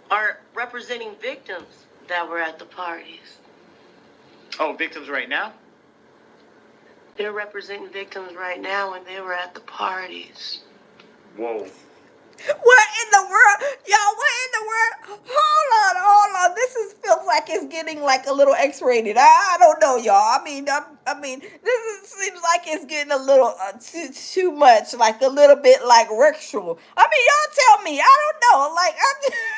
are representing victims that were at the parties. Oh, victims right now? They're representing victims right now when they were at the parties. Whoa. What in the world? Y'all, what in the world? Hold on. This feels like it's getting like a little X-rated. I don't know, y'all. I mean, seems like it's getting a little too much, like a little bit like ritual. I mean, y'all tell me. I don't know. Like,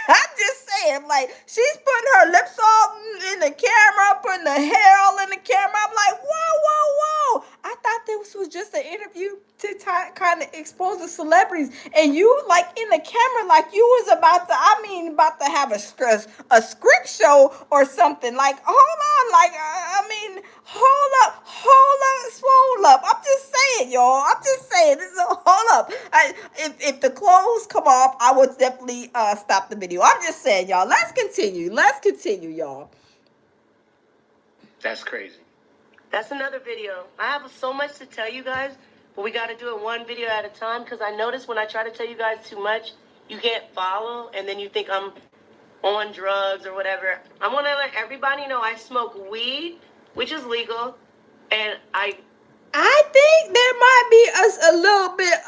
I'm just saying, like, she's putting her lips all in the camera, putting the hair all in the camera. I'm like, whoa. I thought this was just an interview to kind of expose the celebrities, and you like in the camera like you was about to have a script show or something. Like, hold on, like hold up. I'm just saying, y'all. I'm just saying. Hold up. If the clothes come off, I would definitely stop the video. I'm just saying, y'all. Let's continue, y'all. That's crazy. That's another video. I have so much to tell you guys, but we got to do it one video at a time, because I notice when I try to tell you guys too much, you can't follow, and then you think I'm on drugs or whatever. I want to let everybody know I smoke weed, which is legal, and I think there might be a little bit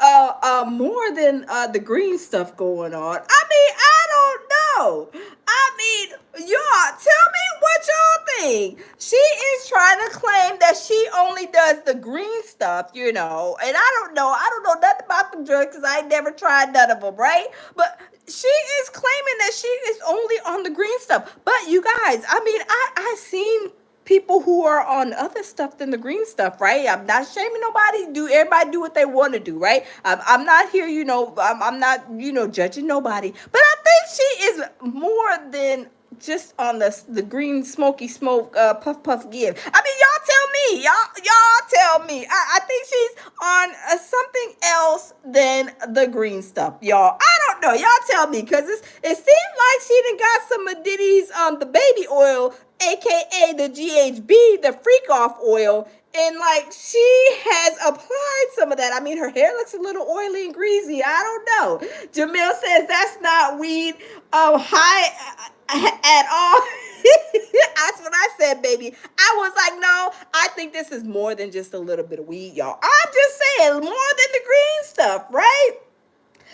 more than the green stuff going on. I mean, I don't know. I mean, y'all, tell me what y'all think. She is trying to claim that she only does the green stuff, and I don't know nothing about the drugs because I ain't never tried none of them, right? But she is claiming that she is only on the green stuff. But you guys, I mean, I seen people who are on other stuff than the green stuff, right? I'm not shaming nobody. Everybody do what they want to do, right? I'm not here, I'm not, judging nobody. But I think she is more than just on the green smoky smoke puff give. I mean, y'all tell me. Y'all tell me. I think she's on something else than the green stuff, y'all. I don't know. Y'all tell me, because it seems like she done got some of Diddy's the baby oil, aka the GHB, the freak off oil, and like she has applied some of that. I mean, her hair looks a little oily and greasy. I don't know. Jamil says that's not weed high at all. That's what I said, baby. I was like, no, I think this is more than just a little bit of weed, y'all. I'm just saying, more than the green stuff, right?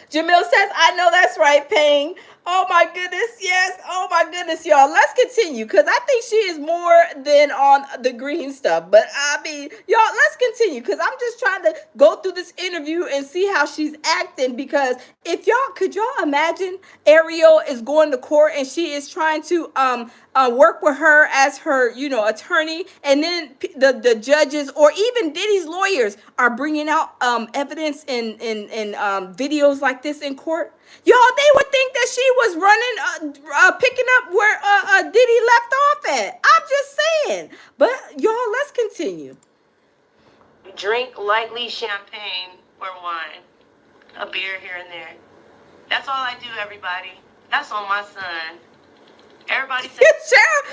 Jamil says, I know that's right, Payne. Oh my goodness, yes. Oh my goodness, y'all. Let's continue, because I think she is more than on the green stuff. But I mean, y'all, let's continue, because I'm just trying to go through this interview and see how she's acting. Because could y'all imagine Ariel is going to court and she is trying to work with her as her, attorney, and then the judges or even Diddy's lawyers are bringing out evidence in videos like this in court. Y'all, they would think that she was running, picking up where Diddy left off at. I'm just saying. But y'all, let's continue. Drink lightly champagne or wine, a beer here and there. That's all I do, everybody. That's on my son. Everybody says. Cheryl,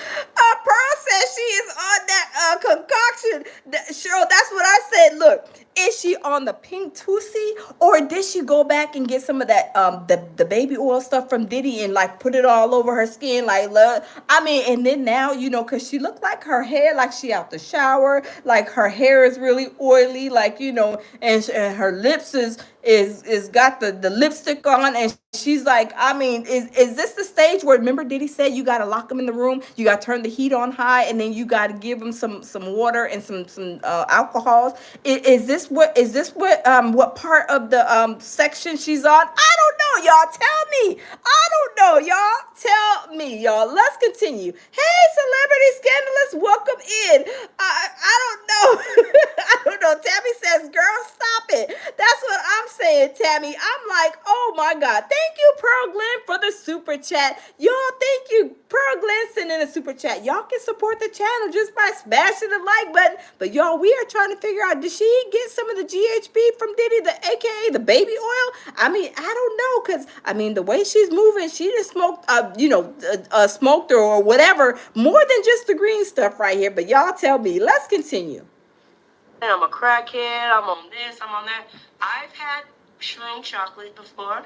Pearl says she is on that concoction. Cheryl, that's what I said. Look, is she on the pink Tusi, or did she go back and get some of that the baby oil stuff from Diddy and like put it all over her skin? Like, I mean, and then now cause she looked like her hair, like she out the shower, like her hair is really oily, like and her lips is got the lipstick on, and she's like, I mean, is this the stage where, remember Diddy said you got to lock him in the room, you got to turn the heat on high, and then you got to give him some water and some alcohols? Is this what part of the section she's on? I don't know, y'all. Tell me. I don't know, y'all. Tell me, y'all. Let's continue. Hey, celebrity scandalous, welcome in. I don't know. I don't know. Tammy says, "Girl, stop it." That's what I'm saying, Tammy. I'm like, oh my God. Thank you, Pearl Glenn, for the super chat. Y'all, thank you. Pearl Glenn sent in a super chat. Y'all can support the channel just by smashing the like button. But y'all, we are trying to figure out, did she get some of the GHB from Diddy, aka the baby oil? I mean, I don't know, because I mean, the way she's moving, she just smoked, smoked or whatever, more than just the green stuff right here. But y'all tell me. Let's continue. I'm a crackhead, I'm on this, I'm on that. I've had shroom chocolate before,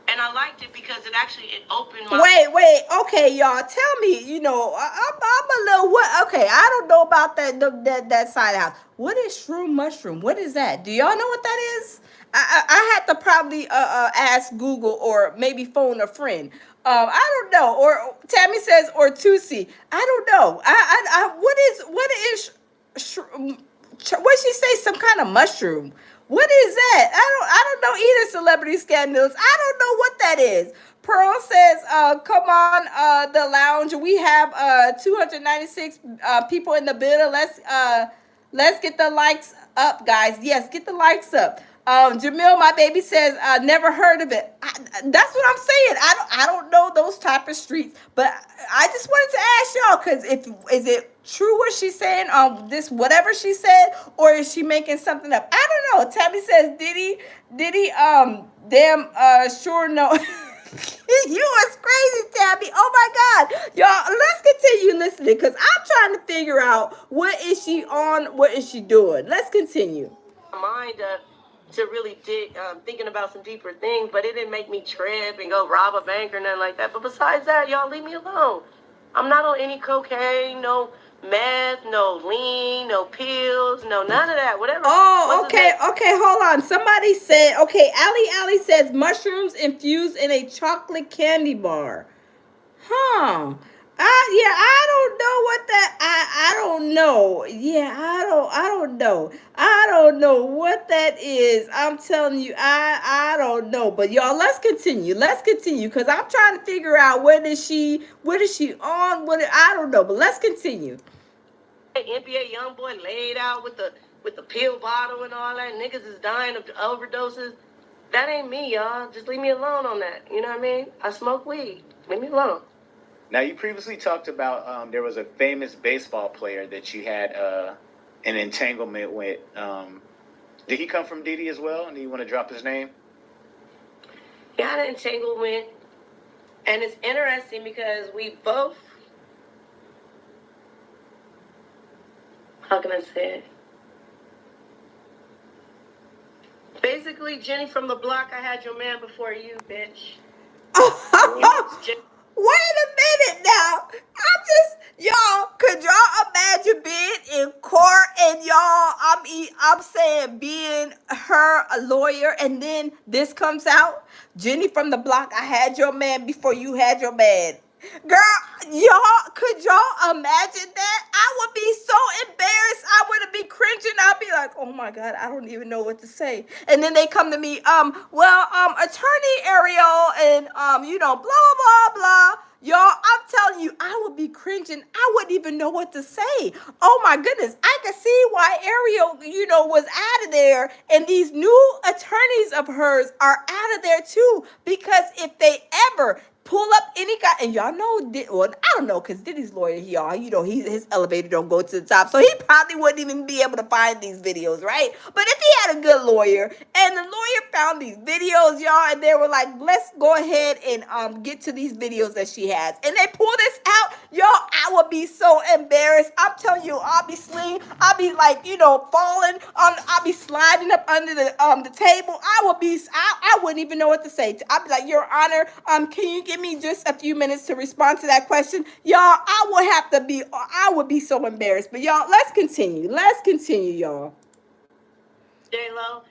and I liked it because it opened my... Wait, okay, y'all, tell me, I'm a little, okay, I don't know about that side house. What is shroom mushroom? What is that? Do y'all know what that is? I had to probably ask Google or maybe phone a friend. I don't know. Or Tammy says, or Tusi. I don't know. What is shroom? What she say? Some kind of mushroom. What is that? I don't know either. Celebrity scandals. I don't know what that is. Pearl says, come on, the lounge. We have 296 people in the building. Let's get the likes up, guys. Yes, get the likes up. Jamil, my baby, says, never heard of it. That's what I'm saying. I don't know those type of streets, but I just wanted to ask y'all, because is it true what she's saying on this, whatever she said, or is she making something up? I don't know. Tabby says, Diddy, sure no. You was crazy, Tabby. Oh my God. Y'all, let's continue listening, because I'm trying to figure out, what is she on? What is she doing? Let's continue. Mind to really thinking about some deeper things, but it didn't make me trip and go rob a bank or nothing like that. But besides that, y'all leave me alone. I'm not on any cocaine, no meth, no lean, no pills, no none of that. Whatever. Oh, okay, hold on. Somebody said, okay, Ali says mushrooms infused in a chocolate candy bar. Huh. I don't know what that, I don't know. Yeah, I don't know. I don't know what that is. I'm telling you, I don't know. But y'all, let's continue. Because I'm trying to figure out what is she on? I don't know, but let's continue. NBA young boy laid out with the pill bottle and all that. Niggas is dying of overdoses. That ain't me, y'all. Just leave me alone on that. You know what I mean? I smoke weed. Leave me alone. Now, you previously talked about there was a famous baseball player that you had an entanglement with. Did he come from Diddy as well? And do you want to drop his name? Yeah, I had an entanglement. And it's interesting because we both... How can I say it? Basically, Jenny from the block, I had your man before you, bitch. Wait a minute now. Y'all, could y'all imagine being in court and y'all, I'm saying being her a lawyer, and then this comes out? Jenny from the block, I had your man before you had your man. Girl, could y'all imagine that? I would be so embarrassed. I would be cringing. I'd be like, oh my God, I don't even know what to say. And then they come to me, attorney Ariel, and blah, blah, blah, blah. Y'all, I'm telling you, I would be cringing. I wouldn't even know what to say. Oh my goodness. I can see why Ariel, was out of there. And these new attorneys of hers are out of there too. Because if they ever pull up any guy, and y'all know, well, I don't know, because Diddy's lawyer, his elevator don't go to the top, so he probably wouldn't even be able to find these videos, right? But if he had a good lawyer, and the lawyer found these videos, y'all, and they were like, let's go ahead and get to these videos that she has, and they pull this out, y'all, I would be so embarrassed. I'm telling you, I'll be like, falling on, I'll be sliding up under the table. I wouldn't even know what to say. I'd be like, Your Honor, can you give me just a few minutes to respond to that question? Y'all, I would be so embarrassed. But y'all, let's continue, y'all. J-Lo,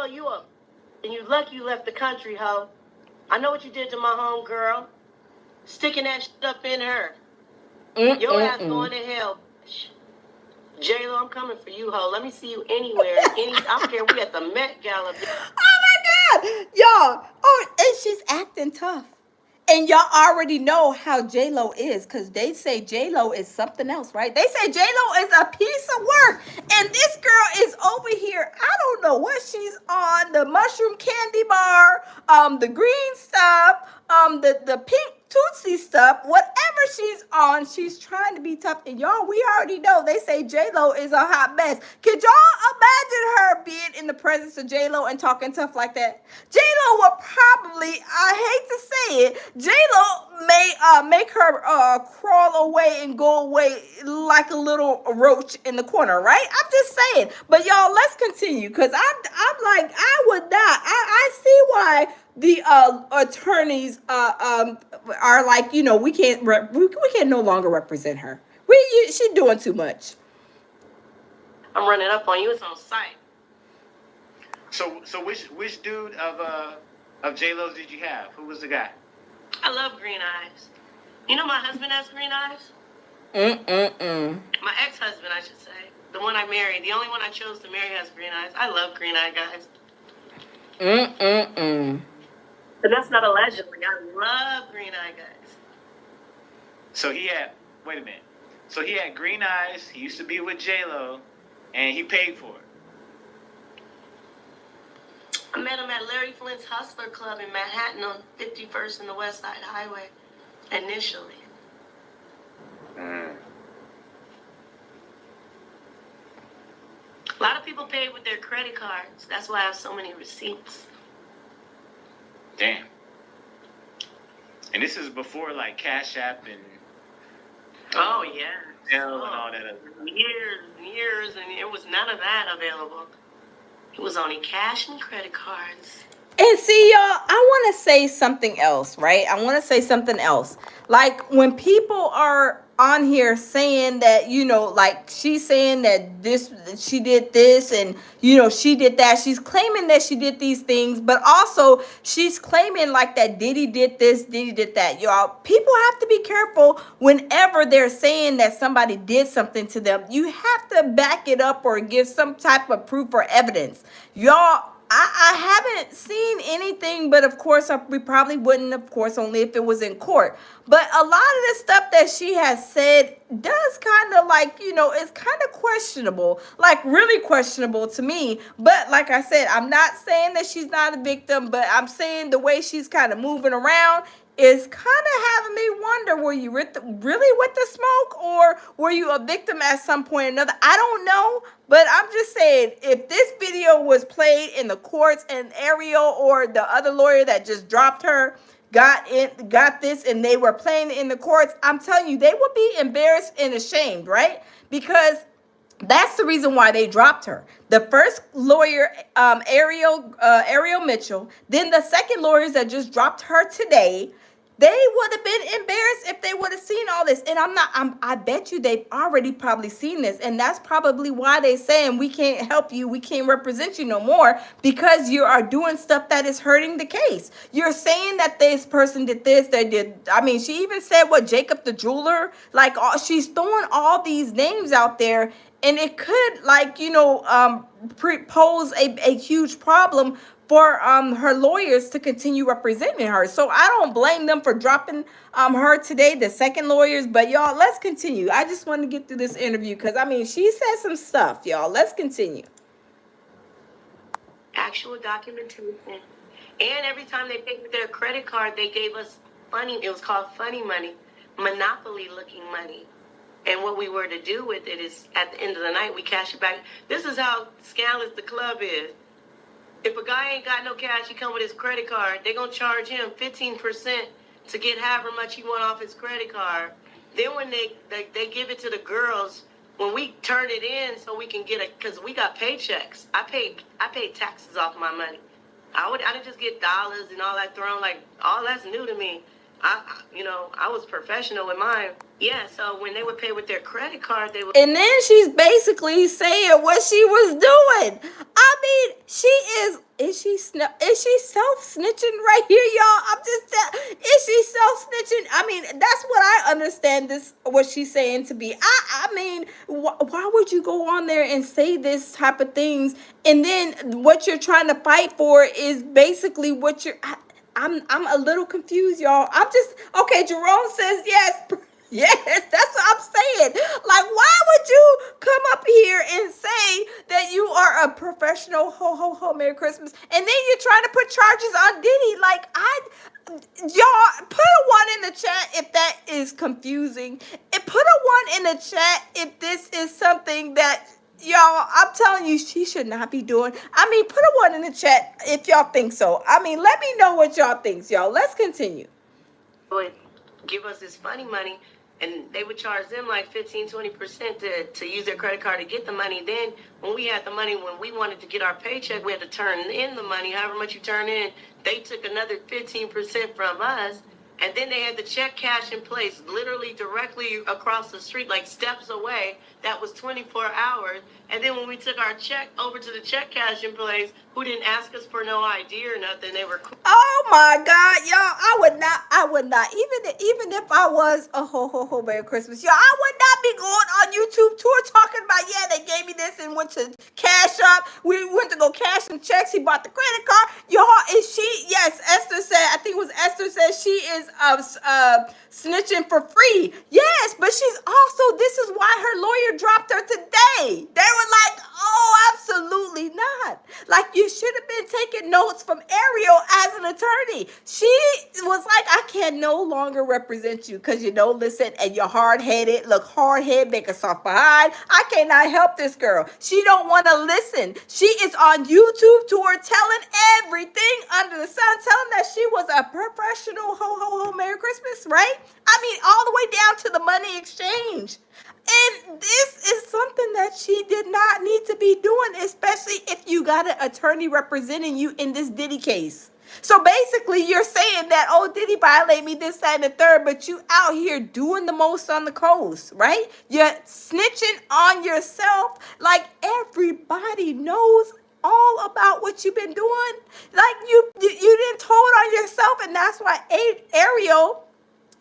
you up. And you lucky you left the country, ho. I know what you did to my home girl. Sticking that shit up in her. Your ass going to hell, bitch. J-Lo, I'm coming for you, ho. Let me see you anywhere. I don't care. We at the Met Gala. Oh my God, y'all. Oh, and she's acting tough. And y'all already know how J-Lo is, because they say J-Lo is something else, right? They say J-Lo is a piece of work. And this girl is over here. I don't know what she's on. The mushroom candy bar, the green stuff, the pink Tootsie stuff, whatever she's on, she's trying to be tough. And y'all, we already know they say J-Lo is a hot mess. Could y'all imagine her being in the presence of J-Lo and talking tough like that? J-Lo would probably, I hate to say it, J-Lo may make her crawl away and go away like a little roach in the corner, right? I'm just saying. But y'all, let's continue, because I'm like, I would not. I see why the attorneys are like, we can't no longer represent her. She's doing too much. I'm running up on you. It's on site. So which dude of J-Lo's did you have? Who was the guy? I love green eyes. You know my husband has green eyes? My ex-husband, I should say. The one I married. The only one I chose to marry has green eyes. I love green eye guys. But that's not allegedly. I love green eye guys. So he had, wait a minute. So he had green eyes. He used to be with J-Lo, and he paid for it. I met him at Larry Flint's Hustler Club in Manhattan on 51st and the West Side Highway, initially. A lot of people paid with their credit cards. That's why I have so many receipts. Damn. And this is before like Cash App and oh yeah, and all that other years, and it was none of that available. It was only cash and credit cards. And see, y'all, I want to say something else, right? I want to say something else. Like, when people are on here saying that, like, she's saying that she did this and, she did that. She's claiming that she did these things, but also she's claiming like that Diddy did this, Diddy did that. Y'all, people have to be careful whenever they're saying that somebody did something to them. You have to back it up or give some type of proof or evidence. Y'all, I haven't seen anything, but of course, we probably wouldn't, of course, only if it was in court. But a lot of the stuff that she has said does kind of like, it's kind of questionable, like really questionable to me. But like I said, I'm not saying that she's not a victim, but I'm saying the way she's kind of moving around is kind of having me wonder, were you really with the smoke, or were you a victim at some point or another? I don't know, but I'm just saying, if this video was played in the courts and Ariel or the other lawyer that just dropped her got this and they were playing it in the courts, I'm telling you, they would be embarrassed and ashamed, right? Because that's the reason why they dropped her. The first lawyer, Ariel Mitchell, then the second lawyers that just dropped her today, they would have been embarrassed if they would have seen all this. And I bet you they've already probably seen this. And that's probably why they saying we can't help you, we can't represent you no more, because you are doing stuff that is hurting the case. You're saying that this person did this, they did. I mean, she even said Jacob the jeweler, like she's throwing all these names out there. and it could, like, pose a huge problem for her lawyers to continue representing her. So I don't blame them for dropping her today, the second lawyers. But y'all, let's continue. I just want to get through this interview because I mean she said some stuff, y'all. Let's continue. Actual documentation. And every time they paid with their credit card, they gave us funny, it was called funny money, monopoly looking money. And what we were to do with it is at the end of the night, we cash it back. This is how scandalous the club is. If a guy ain't got no cash, he come with his credit card, they're going to charge him 15% to get however much he want off his credit card. Then when they give it to the girls, when we turn it in so we can get because we got paychecks. I paid taxes off my money. I didn't just get dollars and all that thrown, like all that's new to me. I was professional with mine. Yeah, so when they would pay with their credit card, they would. And then she's basically saying what she was doing. I mean, is she self-snitching right here, y'all? Is she self-snitching? I mean, that's what I understand what she's saying to be. I mean, why would you go on there and say this type of things? And then what you're trying to fight for is basically what I'm a little confused, y'all. Okay, Jerome says yes. Yes, that's what I'm saying. Like, why would you come up here and say that you are a professional Merry Christmas, and then you're trying to put charges on Diddy? Like, y'all, put a 1 in the chat if that is confusing, and put a 1 in the chat if this is something that, y'all, I'm telling you, she should not be doing. I mean, put a 1 in the chat if y'all think so. I mean, let me know what y'all think, y'all. Let's continue. Would give us this funny money, and they would charge them like 15-20% to use their credit card to get the money. Then when we had the money, when we wanted to get our paycheck, we had to turn in the money. However much you turn in, they took another 15% from us. And then they had the check cash in place, literally directly across the street, like steps away. That was 24 hours. And then when we took our check over to the check cash in place, who didn't ask us for no ID or nothing, they were cool. Oh my God, y'all! I would not. Even if I was a Merry Christmas, y'all, I would not be going on YouTube tour talking about, yeah, they gave me this and went to Cash Up. We went to go cash some checks. He bought the credit card. Y'all, is she? Yes, Esther said. I think it was Esther said she is snitching for free. Yes, but she's also. This is why her lawyer dropped her today. They were like, oh, absolutely not. Like, you should have been taking notes from Ariel as an attorney. She was like, I can no longer represent you because you don't listen and you're hard-headed. Look, hard-headed, make a soft behind. I cannot help this girl. She don't want to listen. She is on YouTube tour telling everything under the sun, telling that she was a professional Merry Christmas, right? I mean, all the way down to the money exchange. And this is something that she did not need to be doing, especially if you got an attorney representing you in this Diddy case. So basically, you're saying that, oh, Diddy violated me, this, that, and the third, but you out here doing the most on the coast, right? You're snitching on yourself. Like, everybody knows all about what you've been doing. Like, you didn't told on yourself, and that's why Ariel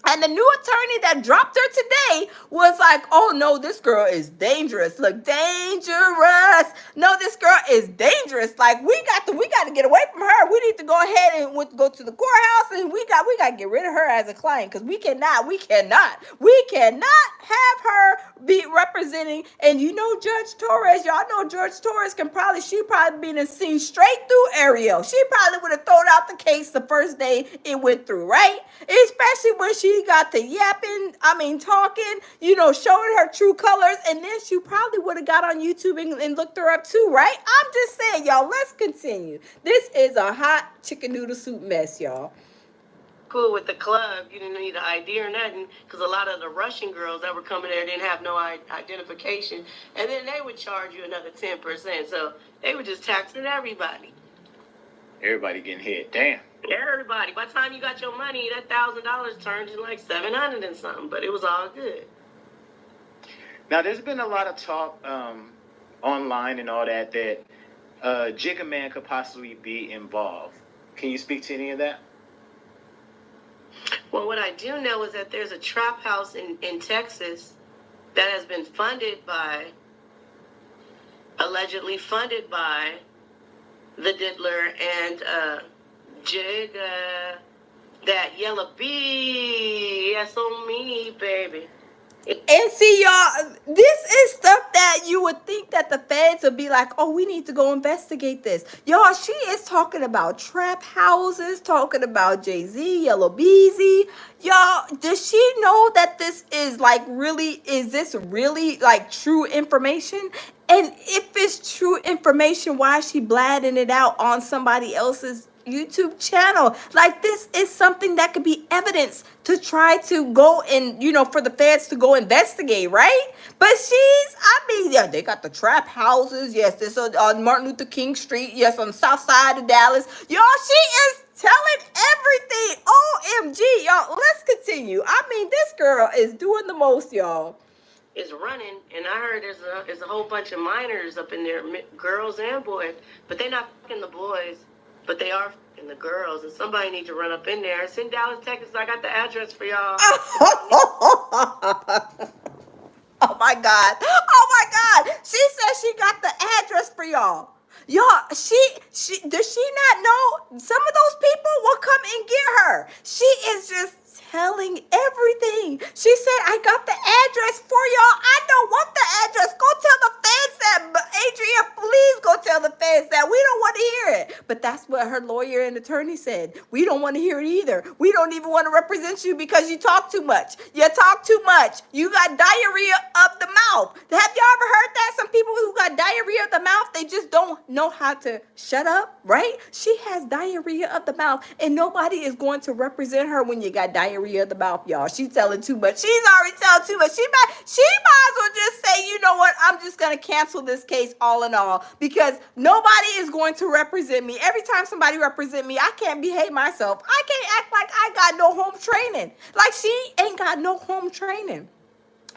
and the new attorney that dropped her today was like, oh, no, this girl is dangerous. Look, dangerous. No, this girl is dangerous. Like, we got to get away from her. We need to go ahead and go to the courthouse, and we got to get rid of her as a client because we cannot have her be representing. And Judge Torres, y'all know Judge Torres she probably been seen straight through Ariel. She probably would have thrown out the case the first day it went through, right? Especially when she got to yapping, talking, showing her true colors, and then she probably would have got on YouTube and looked her up too, right? I'm just saying, y'all, let's continue. This is a hot chicken noodle soup mess, y'all. Cool with the club, you didn't need an ID or nothing, because a lot of the Russian girls that were coming there didn't have no identification, and then they would charge you another 10%, so they were just taxing everybody. Everybody getting hit. Damn. Everybody. By the time you got your money, that $1,000 turned to like $700 and something, but it was all good. Now, there's been a lot of talk online and all that Jigga Man could possibly be involved. Can you speak to any of that? Well, what I do know is that there's a trap house in Texas that has been funded by allegedly funded by the Diddler and Jigga. That yellow bee, that's on me, baby. And see, y'all, this is stuff that you would think that the feds would be like, oh, we need to go investigate this. Y'all, she is talking about trap houses, talking about Jay-Z, Yellow Beezy. Y'all, does she know that this is like really, is this really like true information? And if it's true information, why is she bladding it out on somebody else's YouTube channel? Like, this is something that could be evidence to try to go and, for the feds to go investigate, right? But yeah, they got the trap houses. Yes, this on Martin Luther King Street. Yes, on the south side of Dallas. Y'all, she is telling everything. OMG, y'all. Let's continue. I mean, this girl is doing the most, y'all. Is running, and I heard there's a whole bunch of minors up in there, girls and boys, but they're not fucking the boys, but they are fucking the girls, and somebody needs to run up in there. It's in Dallas, Texas. I got the address for y'all. Oh my God. Oh my God. She said she got the address for y'all. Y'all, she does she not know some of those people will come and get her? She is just telling everything. She said, I got the address for y'all. I don't want the address. Go tell the feds that. Adria, please go tell the feds that. We don't want to hear it. But that's what her lawyer and attorney said. We don't want to hear it either. We don't even want to represent you because you talk too much. You talk too much. You got diarrhea of the mouth. Have y'all ever heard that? Some people who got diarrhea of the mouth, they just don't know how to shut up, right? She has diarrhea of the mouth, and nobody is going to represent her when you got diarrhea of the mouth, y'all. She's telling too much. She's already telling too much. She might as well just say, you know what? I'm just going to cancel this case all in all because nobody is going to represent me. Every time somebody represent me, I can't behave myself. I can't act like I got no home training. Like she ain't got no home training.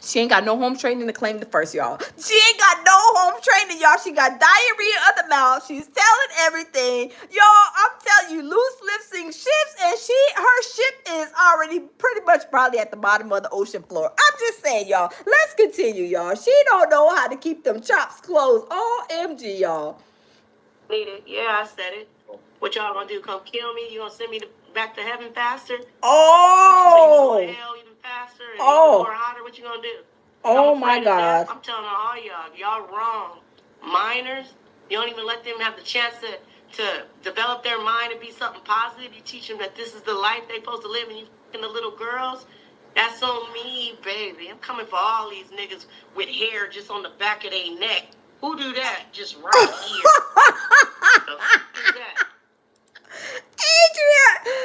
She ain't got no home training to claim the first, y'all. She ain't got no home training, y'all. She got diarrhea of the mouth. She's telling everything. Y'all, I'm telling you, loose lips sing ships, and her ship is already pretty much probably at the bottom of the ocean floor. I'm just saying, y'all. Let's continue, y'all. She don't know how to keep them chops closed. OMG, y'all. Need it. Yeah, I said it. What y'all gonna do? Come kill me? You gonna send me back to heaven faster? Oh. So you gonna go to hell even faster and Oh. even more hotter? What you gonna do? Oh my God. I'm telling all y'all wrong. Minors, you don't even let them have the chance to develop their mind and be something positive. You teach them that this is the life they're supposed to live, and you fucking the little girls. That's on me, baby. I'm coming for all these niggas with hair just on the back of their neck. Who do that? Just right here. Who do that?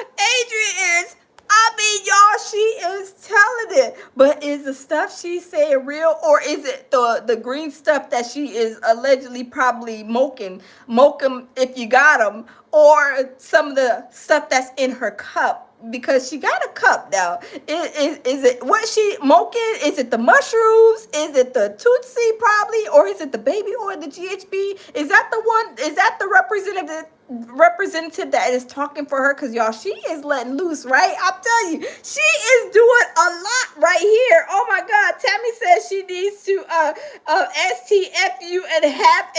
Adria is, I mean, y'all, she is telling it. But is the stuff she's saying real, or is it the green stuff that she is allegedly probably moking if you got them, or some of the stuff that's in her cup? Because she got a cup now. Is it what she moking? Is it the mushrooms? Is it the Tootsie probably? Or is it the baby oil, the GHB? Is that the one? Is that the representative that is talking for her? Because y'all, she is letting loose, right? I'm telling you, she is doing a lot right here. Oh my God. Tammy says she needs to STFU and have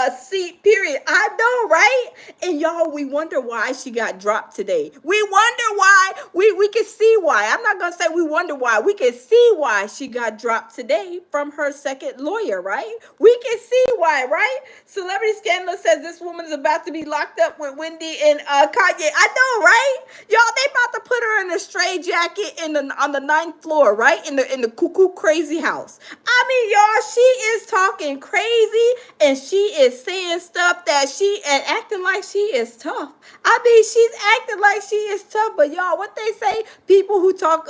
a seat, period. I know, right? And y'all, we wonder why she got dropped today. We wonder why. We can see why. I'm not gonna say we wonder why. We can see why she got dropped today from her second lawyer, right? We can see why, right? Celebrity Scandal says this woman is about to be locked up with Wendy and Kanye. I know, right? Y'all, they about to put her in a straight jacket on the 9th floor, right? In the cuckoo crazy house. I mean, y'all, she is talking crazy, and she is saying stuff that and acting like she is tough. I mean, she's acting like she is tough, but y'all, what they say, people who talk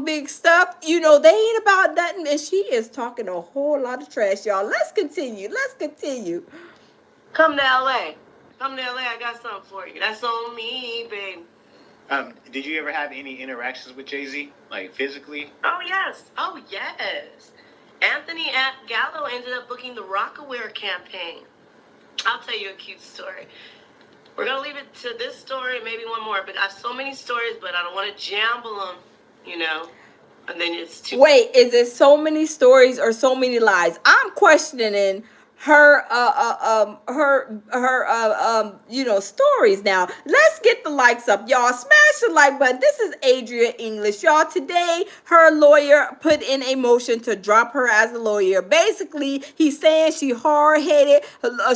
big stuff, they ain't about nothing, and she is talking a whole lot of trash, y'all. Let's continue. Come to LA. I got something for you. That's on me, babe. Did you ever have any interactions with Jay-Z, like physically? Oh yes. Anthony Gallo ended up booking the Rockaware campaign. I'll tell you a cute story. We're gonna leave it to this story, maybe one more, but I have so many stories, but I don't want to jumble them, and then it's too. Wait, is it so many stories or so many lies? I'm questioning stories. Now let's get the likes up, y'all. Smash the like button. This is Adria English, y'all. Today her lawyer put in a motion to drop her as a lawyer. Basically he's saying she hard-headed,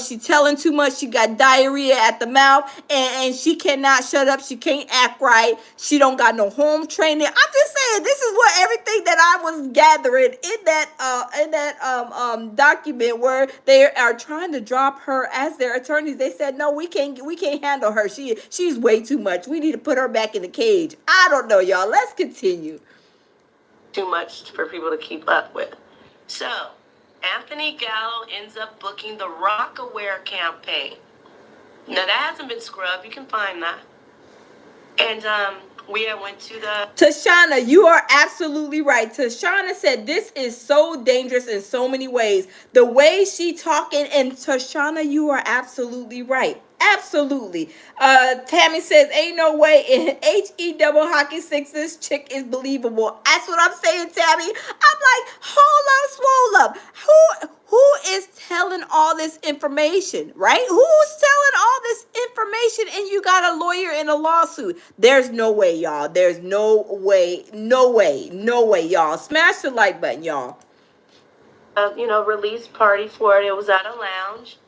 she telling too much, she got diarrhea at the mouth, and she cannot shut up, she can't act right, she don't got no home training. I'm just saying, this is what everything that I was gathering in that document where they are trying to drop her as their attorneys. They said, no, we can't handle her. She's way too much. We need to put her back in the cage. I don't know, y'all. Let's continue. Too much for people to keep up with. So, Anthony Gallo ends up booking the Rockaware campaign. Now, that hasn't been scrubbed. You can find that. And we went to the... Tashana, you are absolutely right. Tashana said this is so dangerous in so many ways. The way she talking, and Tashana, you are absolutely right. Absolutely. Tammy says, ain't no way in HE double hockey six this chick is believable. That's what I'm saying, Tammy. I'm like, hold up, swole up. Who is telling all this information, right? Who's telling all this information, and you got a lawyer in a lawsuit? There's no way, y'all. There's no way, y'all. Smash the like button, y'all. Release party for it. It was at a lounge.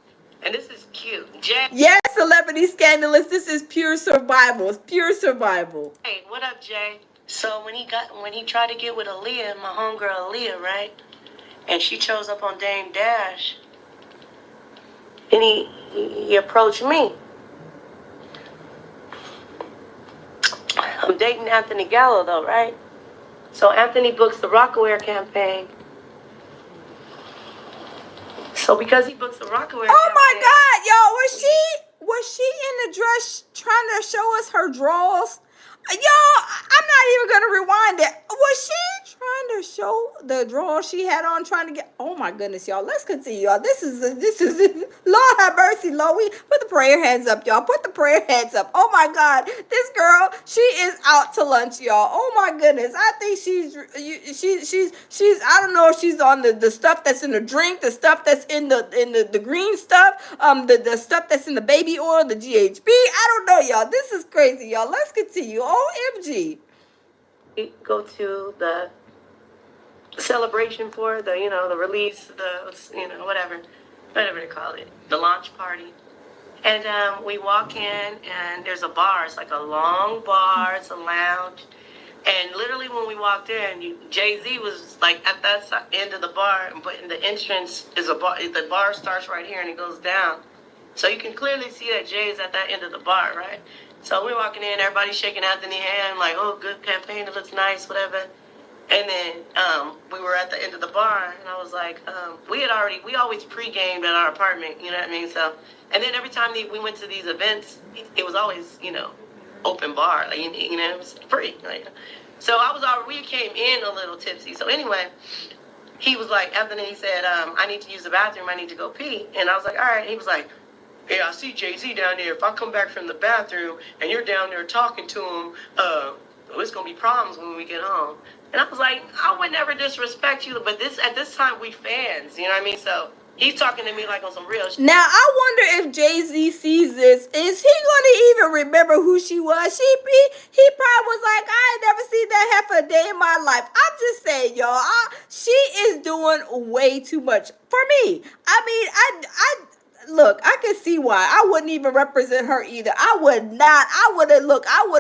And this is cute. Jay. Yes, celebrity scandalous. This is pure survival. It's pure survival. Hey, what up, Jay? So when he tried to get with Aaliyah, my homegirl Aaliyah, right? And she chose up on Dame Dash. And he approached me. I'm dating Anthony Gallo though, right? So Anthony books the Rockaware campaign. So because he books the Rockaware oh campaign, my God, y'all, was she in the dress trying to show us her drawers? Y'all, I'm not even gonna rewind it. Was she trying to show the drawers she had on, trying to get? Oh my goodness, y'all. Let's continue, y'all. This is Lord have mercy, Lord. We put the prayer hands up, y'all. Put the prayer hands up. Oh my God, this girl, she is out to lunch, y'all. Oh my goodness, I think she's. I don't know if she's on the stuff that's in the drink, the stuff that's in the green stuff, the stuff that's in the baby oil, the GHB. I don't know, y'all. This is crazy, y'all. Let's continue. OMG. we go to the celebration for the release, whatever they call it, the launch party. And we walk in, and there's a bar. It's like a long bar. It's a lounge. And literally when we walked in, Jay-Z was like at that end of the bar, but in the entrance is a bar. The bar starts right here and it goes down. So you can clearly see that Jay is at that end of the bar, right? So we're walking in, everybody's shaking Anthony's hand, like, oh, good campaign, it looks nice, whatever. And then we were at the end of the bar, and I was like, we always pre-gamed at our apartment, you know what I mean? So, and then every time we went to these events, it was always, open bar, like, it was free. Like, so we came in a little tipsy. So anyway, he was like, Anthony said, I need to use the bathroom, I need to go pee. And I was like, all right. He was like, yeah, I see Jay-Z down there. If I come back from the bathroom and you're down there talking to him, it's going to be problems when we get home. And I was like, I would never disrespect you, but at this time, we fans, you know what I mean? So he's talking to me like on some real shit. Now, I wonder if Jay-Z sees this. Is he going to even remember who she was? He probably was like, I ain't never seen that heifer a day in my life. I'm just saying, y'all, she is doing way too much for me. I mean, look, I can see why. I wouldn't even represent her either. I would not. I would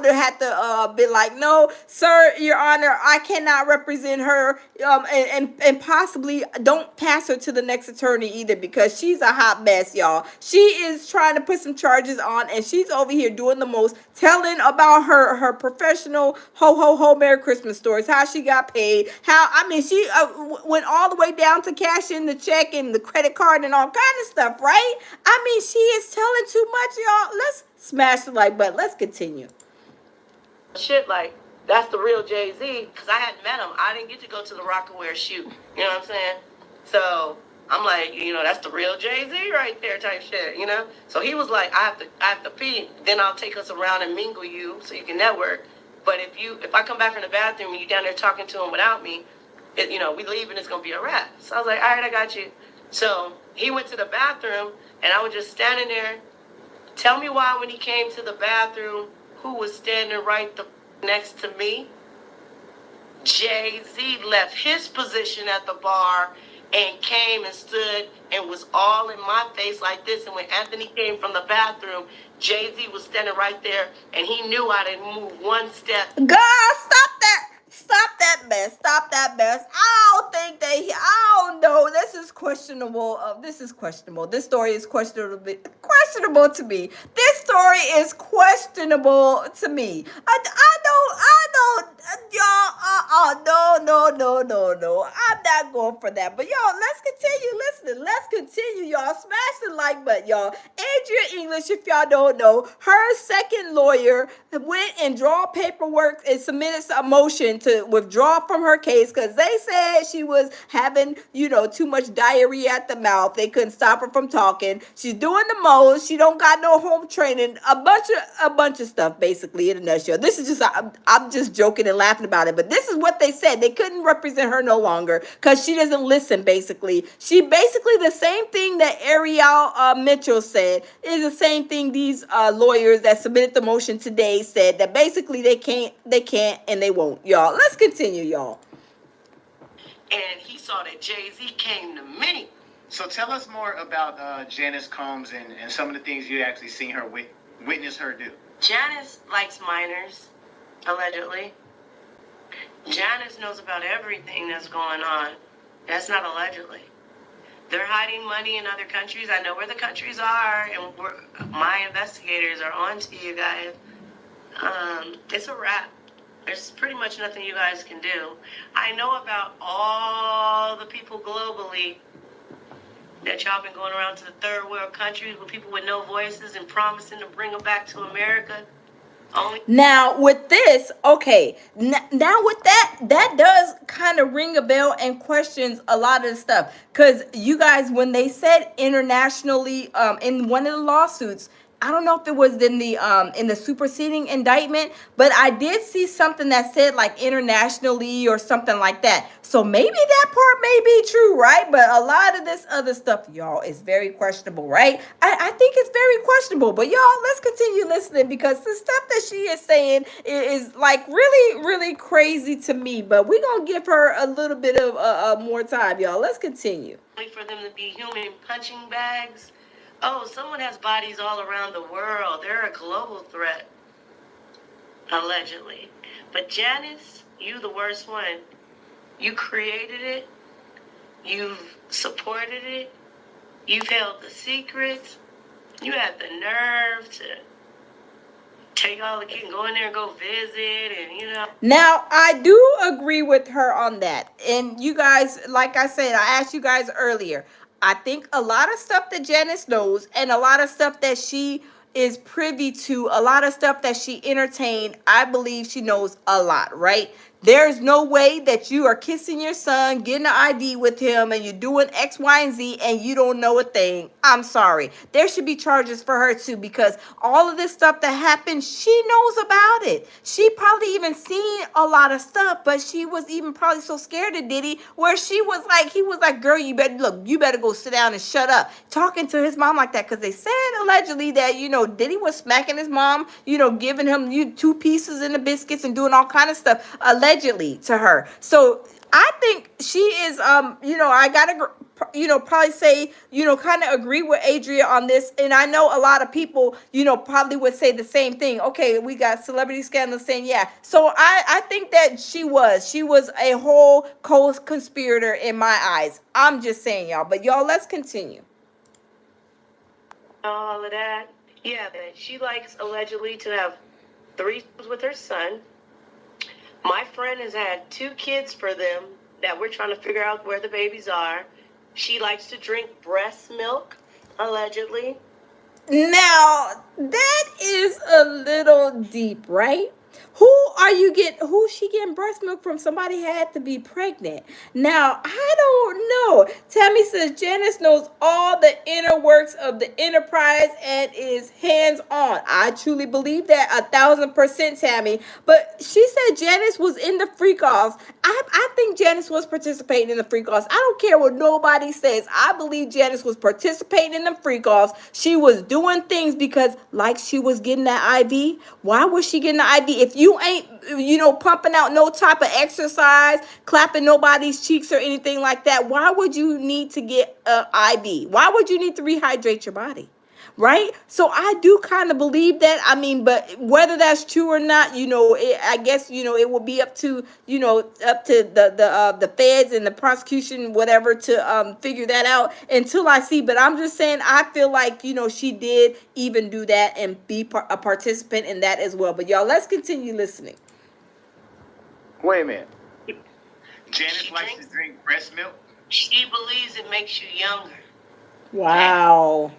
have had to be like, no, sir, Your Honor, I cannot represent her, and possibly don't pass her to the next attorney either, because she's a hot mess, y'all. She is trying to put some charges on, and she's over here doing the most, telling about her professional ho Merry Christmas stories, how she got paid, she went all the way down to cash in the check and the credit card and all kind of stuff, right? She is telling too much, y'all. Let's smash the like button. Let's continue. Shit, like, that's the real Jay-Z, because I hadn't met him. I didn't get to go to the Rockaware shoot. You know what I'm saying? So I'm like, that's the real Jay-Z right there type shit, So he was like, I have to pee, then I'll take us around and mingle you so you can network. But if I come back from the bathroom and you down there talking to him without me, we leave and it's going to be a wrap. So I was like, all right, I got you. So he went to the bathroom, and I was just standing there. Tell me why when he came to the bathroom, who was standing right next to me? Jay-Z left his position at the bar and came and stood and was all in my face like this. And when Anthony came from the bathroom, Jay-Z was standing right there, and he knew I didn't move one step. God, stop that. Stop that mess. Stop that mess. I don't know. This is questionable. This is questionable. This story is questionable to me. This story is questionable to me. I don't, y'all, no. I'm not going for that. But y'all, let's continue listening. Let's continue, y'all. Smash the like button, y'all. Adria English, if y'all don't know, her second lawyer went and draw paperwork and submitted a motion to withdraw from her case because they said she was having, too much diarrhea at the mouth. They couldn't stop her from talking. She's doing the most. She don't got no home training. A bunch of stuff, basically, in a nutshell. This is just, I'm just joking and laughing about it, but this is what they said. They couldn't represent her no longer because she doesn't listen, basically. She basically, the same thing that Ariel Mitchell said is the same thing these lawyers that submitted the motion today said, that basically they can't, and they won't, y'all. Let's continue, y'all. And he saw that Jay-Z came to me. So tell us more about Janice Combs and some of the things you actually seen her witness her do. Janice likes minors, allegedly. Janice knows about everything that's going on. That's not allegedly. They're hiding money in other countries. I know where the countries are, and my investigators are on to you guys. It's a wrap. There's pretty much nothing you guys can do. I know about all the people globally that y'all been going around to the third world countries with people with no voices and promising to bring them back to America. Now with this, okay, now with that does kind of ring a bell and questions a lot of the stuff, because you guys, when they said internationally, in one of the lawsuits, I don't know if it was in the superseding indictment, but I did see something that said like internationally or something like that. So maybe that part may be true, right? But a lot of this other stuff, y'all, is very questionable, right? I think it's very questionable. But y'all, let's continue listening, because the stuff that she is saying is like really, really crazy to me. But we're gonna give her a little bit of more time, y'all. Let's continue. For them to be human punching bags. Oh, someone has bodies all around the world. They're a global threat, allegedly. But Janice, you the worst one. You created it. You've supported it. You've held the secrets. You had the nerve to take all the kids and go in there and go visit and. Now, I do agree with her on that. And you guys, like I said, I asked you guys earlier, I think a lot of stuff that Janice knows and a lot of stuff that she is privy to, a lot of stuff that she entertained, I believe she knows a lot, right? There's no way that you are kissing your son, getting an ID with him, and you're doing X, Y, and Z, and you don't know a thing. I'm sorry. There should be charges for her too, because all of this stuff that happened, she knows about it. She probably even seen a lot of stuff, but she was even probably so scared of Diddy, where he was like, girl, you better go sit down and shut up. Talking to his mom like that, because they said allegedly that, Diddy was smacking his mom, giving him 2 pieces in the biscuits and doing all kind of stuff, allegedly, to her. So I think she is, I gotta, probably say, kind of agree with Adria on this. And I know a lot of people, probably would say the same thing. Okay, we got Celebrity Scandal saying, yeah. So I think that she was a whole co-conspirator in my eyes. I'm just saying, y'all. But y'all, let's continue. All of that. Yeah, she likes allegedly to have threesomes with her son. My friend has had 2 kids for them that we're trying to figure out where the babies are. She likes to drink breast milk, allegedly. Now, that is a little deep, right? Who's she getting breast milk from? Somebody had to be pregnant. Now, I don't know. Tammy says Janice knows all the inner works of the enterprise and is hands on. I truly believe that 1,000%, Tammy. But she said Janice was in the freak offs. I think Janice was participating in the freak offs. I don't care what nobody says. I believe Janice was participating in the freak offs. She was doing things because, like, she was getting that IV. Why was she getting the IV? If you ain't, pumping out no type of exercise, clapping nobody's cheeks or anything like that, why would you need to get an IV? Why would you need to rehydrate your body? Right? So I do kind of believe that. I mean, but whether that's true or not, I guess, it will be up to, the feds and the prosecution, whatever, to figure that out until I see. But I'm just saying, I feel like, she did even do that and be a participant in that as well. But y'all, let's continue listening. Wait a minute. Janice likes to drink breast milk? She believes it makes you younger. Wow.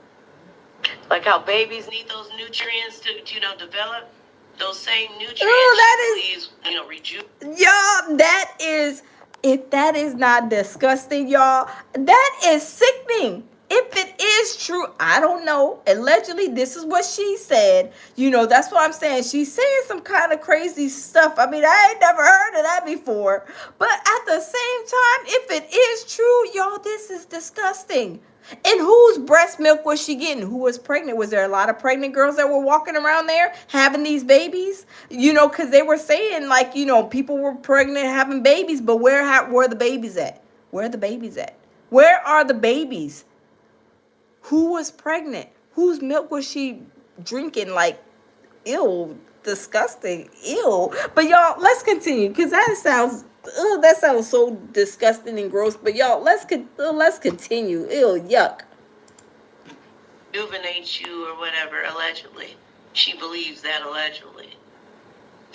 Like how babies need those nutrients to, develop. Those same nutrients. Oh, she believes, rejuvenate. Y'all, if that is not disgusting, y'all, that is sickening. If it is true, I don't know. Allegedly, this is what she said. That's what I'm saying. She's saying some kind of crazy stuff. I mean, I ain't never heard of that before. But at the same time, if it is true, y'all, this is disgusting. And whose breast milk was she getting? Who was pregnant? Was there a lot of pregnant girls that were walking around there having these babies? Because they were saying, like, people were pregnant having babies, but where are the babies at? Where are the babies at? Where are the babies? Who was pregnant? Whose milk was she drinking? Like, ew, disgusting, ew. But y'all, let's continue, because that sounds so disgusting and gross. But y'all, let's continue. Ew, yuck. Rejuvenate you or whatever, allegedly. She believes that, allegedly.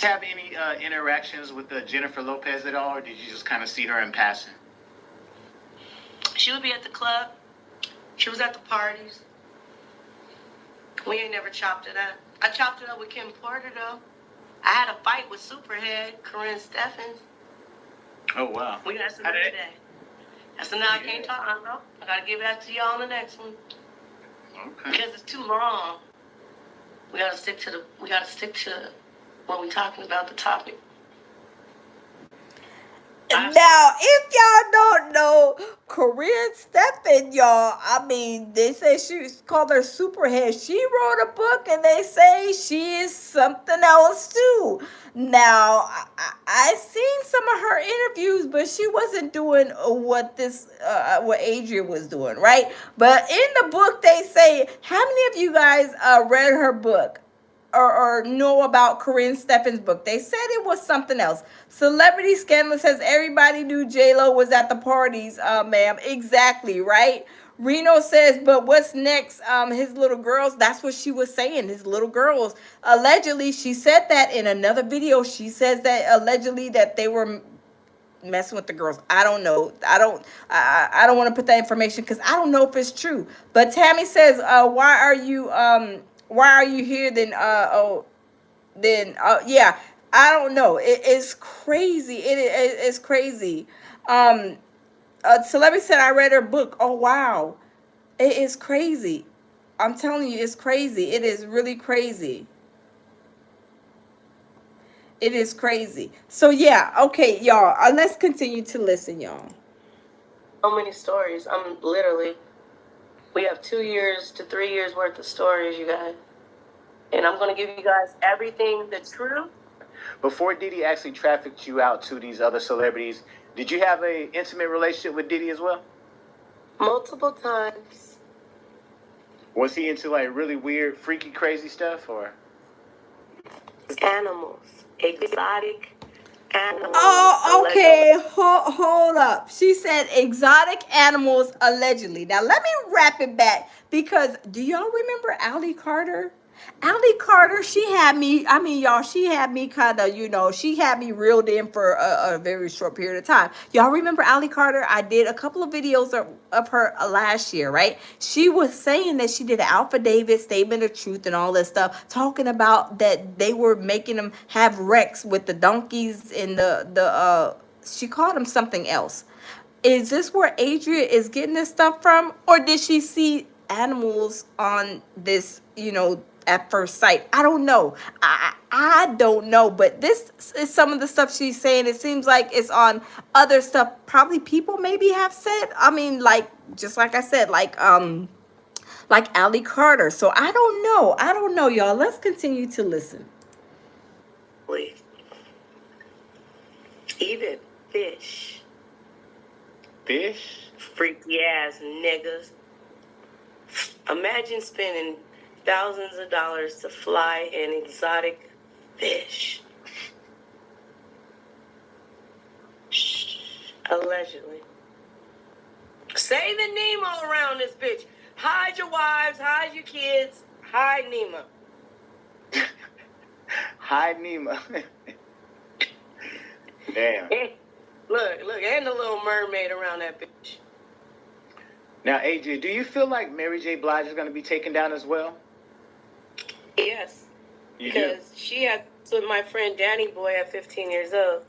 Have any interactions with Jennifer Lopez at all, or did you just kind of see her in passing? She would be at the club. She was at the parties. We ain't never chopped it up. I chopped it up with Kim Porter, though. I had a fight with Superhead, Corinne Steffens. Oh, wow. We got some today. That's now I can't talk. I know. I got to give that to y'all on the next one. Okay. Because it's too long. We got to stick to what we're talking about, the topic. Now, if y'all don't know, Corinne Steffens, y'all, I mean, they say she's called her Superhead. She wrote a book, and they say she is something else too. Now, I seen some of her interviews, but she wasn't doing what Adria was doing, right? But in the book, they say, how many of you guys read her book? Or know about Corinne Steffens' book? They said it was something else. Celebrity Scandal says everybody knew J-Lo was at the parties, ma'am. Exactly, right? Reno says, but what's next? His little girls, that's what she was saying, his little girls. Allegedly, she said that in another video. She says that allegedly that they were messing with the girls. I don't know. I don't want to put that information because I don't know if it's true. But Tammy says, why are you here? Yeah, I don't know. It's crazy. It's crazy. Celebrity said I read her book. Oh wow, it is crazy. I'm telling you, it's crazy. It is really crazy. It is crazy. So yeah, okay, y'all. Let's continue to listen, y'all. So many stories. We have 2 years to 3 years worth of stories, you guys. And I'm going to give you guys everything that's true. Before Diddy actually trafficked you out to these other celebrities, did you have an intimate relationship with Diddy as well? Multiple times. Was he into like really weird, freaky, crazy stuff, or? Animals. Exotic animals. Oh, okay. Hold up. She said exotic animals allegedly. Now let me wrap it back, because do y'all remember Allie Carter? Allie Carter, she had me, I mean, y'all, she had me kind of, she had me reeled in for a very short period of time. Y'all remember Allie Carter? I did a couple of videos of her last year, right? She was saying that she did an affidavit, statement of truth, and all this stuff, talking about that they were making them have wrecks with the donkeys and she called them something else. Is this where Adria is getting this stuff from? Or did she see animals on this, at first sight? I don't know. I don't know. But this is some of the stuff she's saying. It seems like it's on other stuff. Probably people maybe have said. I mean, like, just like I said, like Allie Carter. So I don't know. I don't know, y'all. Let's continue to listen. Even fish. Fish? Freaky ass niggas. Imagine spending thousands of dollars to fly an exotic fish. Allegedly. Say the Nemo around this bitch. Hide your wives, hide your kids, hide Nemo. Hide Nemo. Damn. Look, and the little mermaid around that bitch. Now, Adria, do you feel like Mary J. Blige is going to be taken down as well? Yes. You do? Because she had with my friend Danny Boy at 15 years old.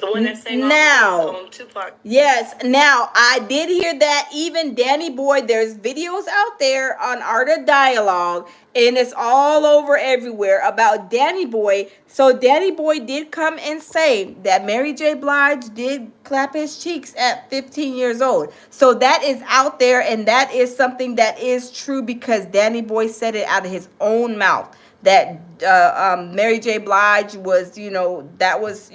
The one that sang Now, on Tupac. yes, now I did hear that even Danny Boy, there's videos out there on Art of Dialogue, and it's all over everywhere about Danny Boy. So Danny Boy did come and say that Mary J. Blige did clap his cheeks at 15 years old. So that is out there, and that is something that is true because Danny Boy said it out of his own mouth that Mary J. Blige was, that was,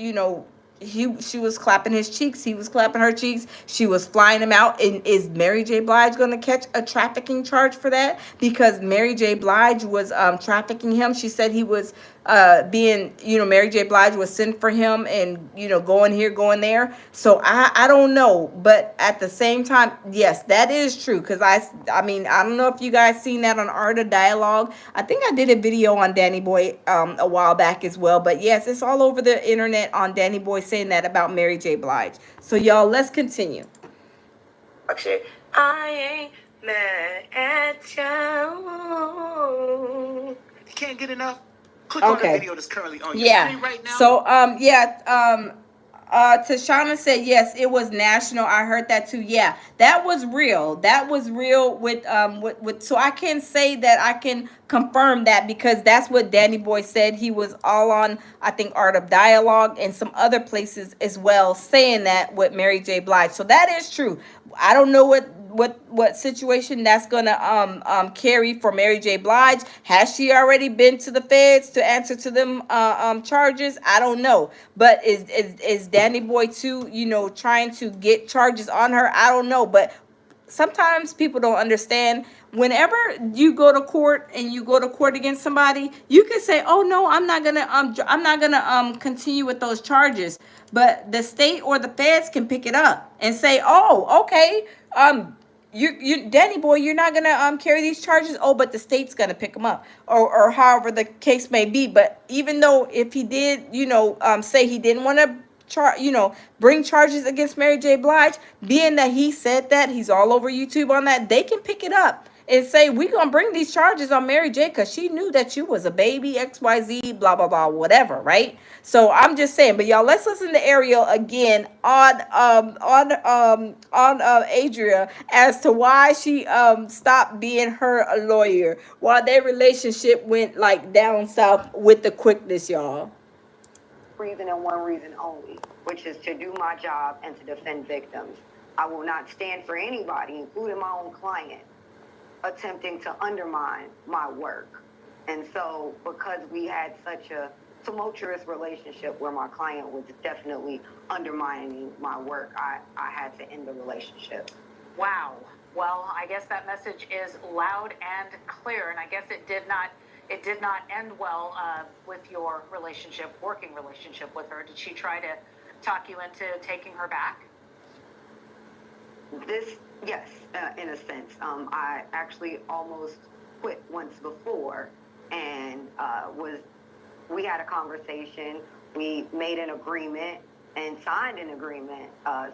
she was clapping his cheeks. He was clapping her cheeks. She was flying him out. And is Mary J. Blige going to catch a trafficking charge for that? Because Mary J. Blige was trafficking him. She said he was Mary J. Blige was sent for him and, going here, going there. So I don't know. But at the same time, yes, that is true. Because I mean, I don't know if you guys seen that on Art of Dialogue. I think I did a video on Danny Boy a while back as well. But yes, it's all over the internet on Danny Boy saying that about Mary J. Blige. So y'all, let's continue. Okay. I ain't mad at you. You can't get enough? Click on the video that's currently on your screen right now. So Tashana said yes, it was national. I heard that too. Yeah, that was real. That was real with so I can say that I can confirm that because that's what Danny Boy said. He was all on, I think, Art of Dialogue and some other places as well, saying that with Mary J. Blige. So that is true. I don't know what situation that's gonna carry for Mary J. Blige. Has she already been to the feds to answer to them charges? I don't know. But is Danny Boy too, trying to get charges on her? I don't know. But sometimes people don't understand. Whenever you go to court and you go to court against somebody, you can say, "Oh no, I'm not gonna continue with those charges." But the state or the feds can pick it up and say, "Oh, okay, you Danny Boy, you're not gonna carry these charges." Oh, but the state's gonna pick them up, or however the case may be. But even though if he did, say he didn't want to bring charges against Mary J. Blige, being that he said that, he's all over YouTube on that, they can pick it up and say, we're going to bring these charges on Mary J. because she knew that you was a baby, XYZ, blah, blah, blah, whatever, right? So I'm just saying, but y'all, let's listen to Ariel again on Adria as to why she stopped being her lawyer while their relationship went like down south with the quickness, y'all. Reason and one reason only, which is to do my job and to defend victims. I will not stand for anybody, including my own client, attempting to undermine my work. And so because we had such a tumultuous relationship where my client was definitely undermining my work, I had to end the relationship. Wow. Well, I guess that message is loud and clear, and I guess it did not end well with your relationship, working relationship with her. Did she try to talk you into taking her back? Yes, in a sense. I actually almost quit once before and we had a conversation. We made an agreement and signed an agreement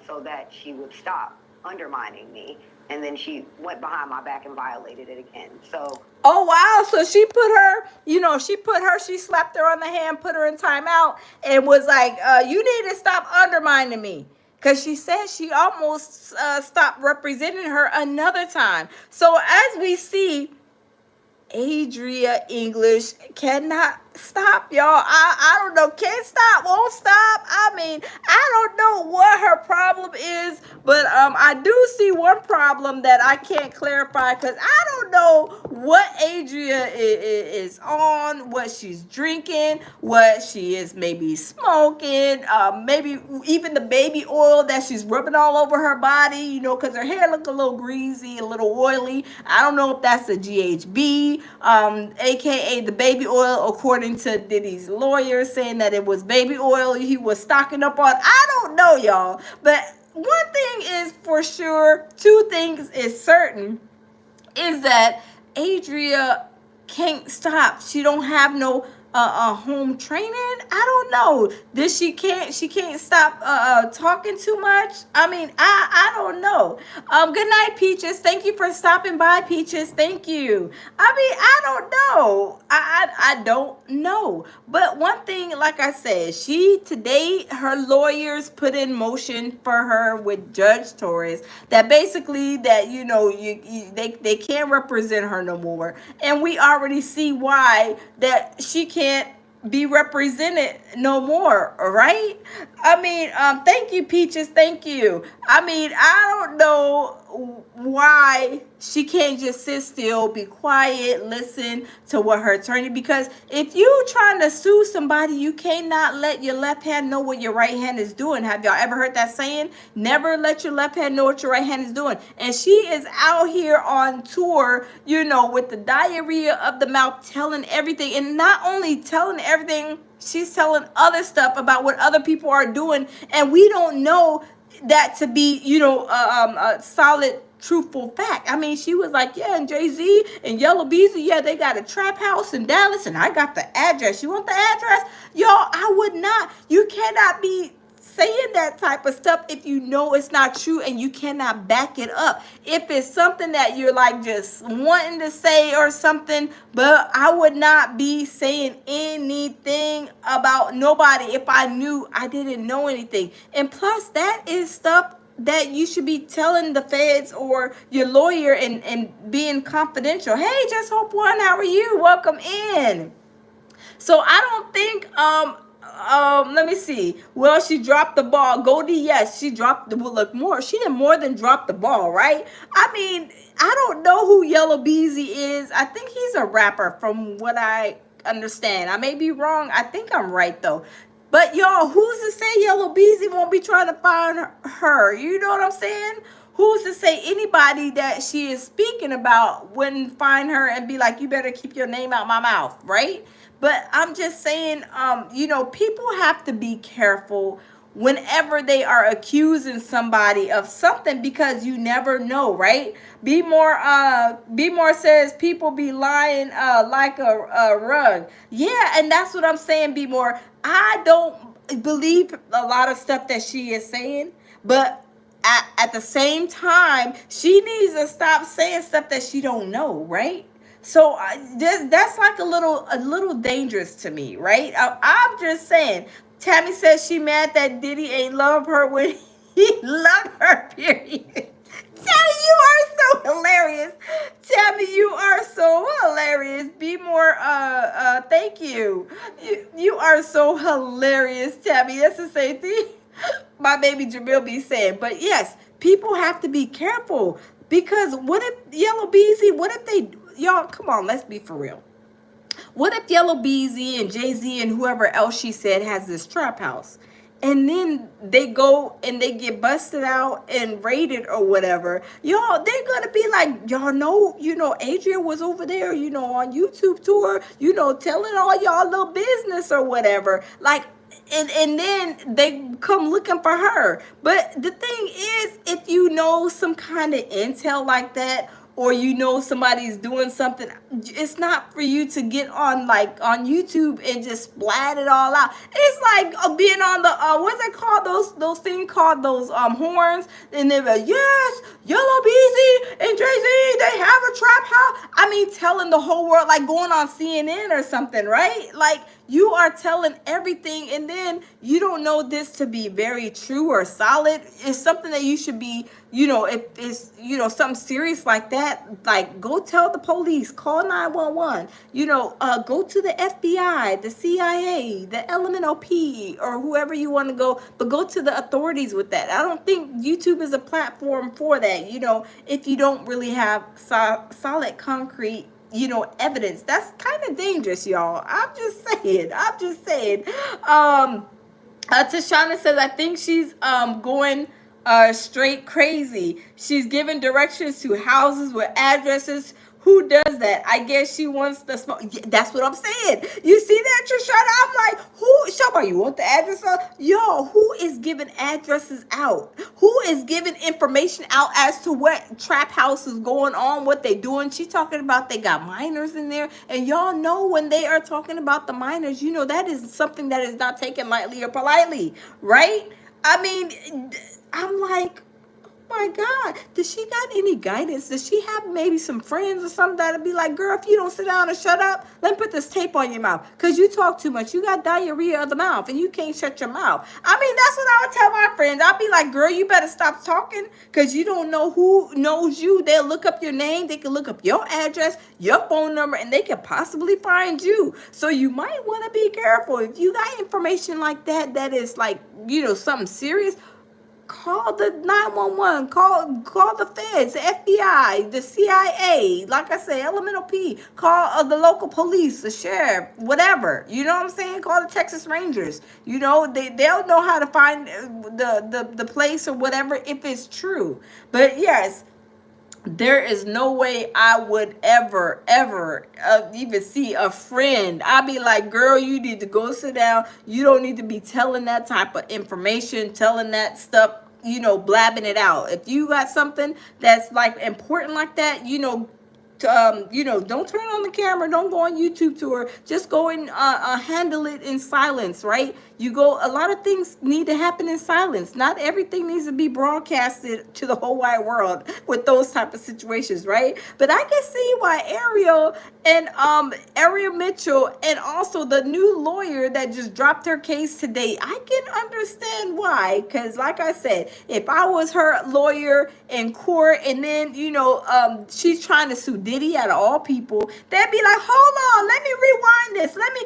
so that she would stop undermining me. And then she went behind my back and violated it again. So. Oh, wow. So she put her, she slapped her on the hand, put her in timeout, and was like, you need to stop undermining me. Because she said she almost stopped representing her another time. So as we see, Adria English cannot stop, y'all. I don't know. Can't stop, won't stop. I mean, I don't know what her problem is, but I do see one problem that I can't clarify because I don't know what Adria is on, what she's drinking, what she is maybe smoking, maybe even the baby oil that she's rubbing all over her body, because her hair look a little greasy, a little oily. I don't know if that's a GHB, aka the baby oil, according to Diddy's lawyer, saying that it was baby oil he was stocking up on. I don't know, y'all. But one thing is for sure, two things is certain, is that Adria can't stop. She don't have no home training. I don't know. She can't stop talking too much. I mean, I don't know. Good night, Peaches. Thank you for stopping by, Peaches. Thank you. I mean, I don't know. I don't know. But one thing, like I said, today her lawyers put in motion for her with Judge Torres that basically that they can't represent her no more, and we already see why that she can't be represented no more, right? I mean, thank you, Peaches. Thank you. I mean, I don't know why she can't just sit still, be quiet, listen to what her attorney, because if you trying to sue somebody, you cannot let your left hand know what your right hand is doing. Have y'all ever heard that saying? Never let your left hand know what your right hand is doing. And she is out here on tour, with the diarrhea of the mouth, telling everything, and not only telling everything, she's telling other stuff about what other people are doing, and we don't know that to be, a solid, truthful fact. I mean, she was like, yeah, and Jay-Z and Yellow Beezy, yeah, they got a trap house in Dallas, and I got the address. You want the address? Y'all, I would not. You cannot be saying that type of stuff if you know it's not true and you cannot back it up. If it's something that you're like just wanting to say or something, but I would not be saying anything about nobody if I knew I didn't know anything. And plus, that is stuff that you should be telling the feds or your lawyer and being confidential. Hey, Just Hope One, how are you? Welcome in. So I don't think let me see. Well, she dropped the ball. Goldie, yes, she dropped the look more. She did more than drop the ball, right? I mean, I don't know who Yellow Beezy is. I think he's a rapper from what I understand. I may be wrong. I think I'm right though. But y'all, who's to say Yellow Beezy won't be trying to find her? You know what I'm saying? Who's to say anybody that she is speaking about wouldn't find her and be like, you better keep your name out my mouth, right? But I'm just saying, people have to be careful whenever they are accusing somebody of something, because you never know, right? Be more says people be lying like a rug. Yeah, and that's what I'm saying, Be More. I don't believe a lot of stuff that she is saying, but at the same time, she needs to stop saying stuff that she don't know, right? So that's like a little dangerous to me, right? I'm just saying. Tammy says she mad that Diddy ain't love her when he loved her, period. Tammy, you are so hilarious. Tammy, you are so hilarious. Be more, thank you. You are so hilarious, Tammy. That's the same thing my baby Jamil be saying. But yes, people have to be careful, because what if Yellow Beezy, what if they, y'all, come on, let's be for real. What if Yellow Beezy and Jay-Z and whoever else she said has this trap house, and then they go and they get busted out and raided or whatever? Y'all, they're gonna be like, y'all know, Adria was over there, on YouTube tour, telling all y'all little business or whatever. Like, and then they come looking for her. But the thing is, if you know some kind of intel like that, or you know somebody's doing something, it's not for you to get on like on YouTube and just splat it all out. It's like being on the what's it called, those things called those horns, and they're like, yes, Yellow Beezy and Jay-Z, they have a trap house. I mean, telling the whole world, like going on CNN or something, right? Like you are telling everything, and then you don't know this to be very true or solid. It's something that you should be, you know, if it's, you know, something serious like that, like go tell the police, call 911, you know, go to the FBI, the CIA, the LMNOP, or whoever you want to go, but go to the authorities with that. I don't think YouTube is a platform for that, you know, if you don't really have solid, concrete, you know, evidence. That's kind of dangerous, y'all. I'm just saying. Tashana says, I think she's going straight crazy. She's giving directions to houses with addresses. Who does that? I guess she wants the smoke. Yeah, that's what I'm saying. You see that, Trishana? I'm like, who? Shaba, you want the address? Yo, who is giving addresses out? Who is giving information out as to what trap house is going on, what they doing? She talking about they got minors in there. And y'all know when they are talking about the minors, you know, that is something that is not taken lightly or politely, right? I mean, I'm like, my God, does she got any guidance? Does she have maybe some friends or something that'll be like, girl, if you don't sit down and shut up, let me put this tape on your mouth because you talk too much. You got diarrhea of the mouth and you can't shut your mouth. I mean, that's what I would tell my friends. I'll be like, girl, you better stop talking because you don't know who knows you. They'll look up your name. They can look up your address, your phone number, and they can possibly find you. So you might want to be careful. If you got information like that, that is like, you know, something serious, call the 911, call the feds, the FBI, the CIA, like I said, LMNOP, call the local police, the sheriff, whatever. You know what I'm saying? Call the Texas Rangers. You know, they'll know how to find the place or whatever if it's true. But yes, there is no way I would ever even see a friend. I'd be like, girl, you need to go sit down. You don't need to be telling that type of information, telling that stuff, you know, blabbing it out. If you got something that's like important like that, you know, don't turn on the camera, don't go on YouTube to her, just go and handle it in silence, right? You go, a lot of things need to happen in silence. Not everything needs to be broadcasted to the whole wide world with those type of situations, right? But I can see why Ariel Mitchell, and also the new lawyer that just dropped her case today, I can understand why. Because like I said, if I was her lawyer in court and then, you know, she's trying to sue Diddy out of all people, they'd be like, hold on, let me rewind this. Let me,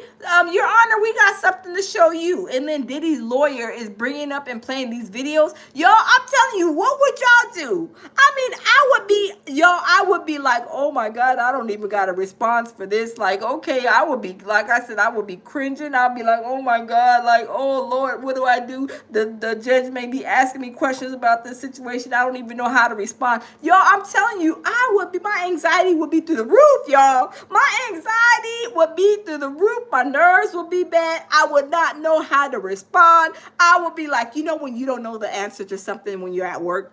Your Honor, we got something to show you. And then Diddy's lawyer is bringing up and playing these videos. Y'all, I'm telling you, what would y'all do? I mean, I would be like, oh my God, I don't even got a response for this. Like, okay, I would be, like I said, I would be cringing. I'll be like, oh my God, like, oh Lord, what do I do? The judge may be asking me questions about this situation. I don't even know how to respond. Y'all, I'm telling you, my anxiety would be through the roof, y'all. My anxiety would be through the roof. My nerves would be bad. I would not know how to respond. I would be like, you know, when you don't know the answer to something when you're at work,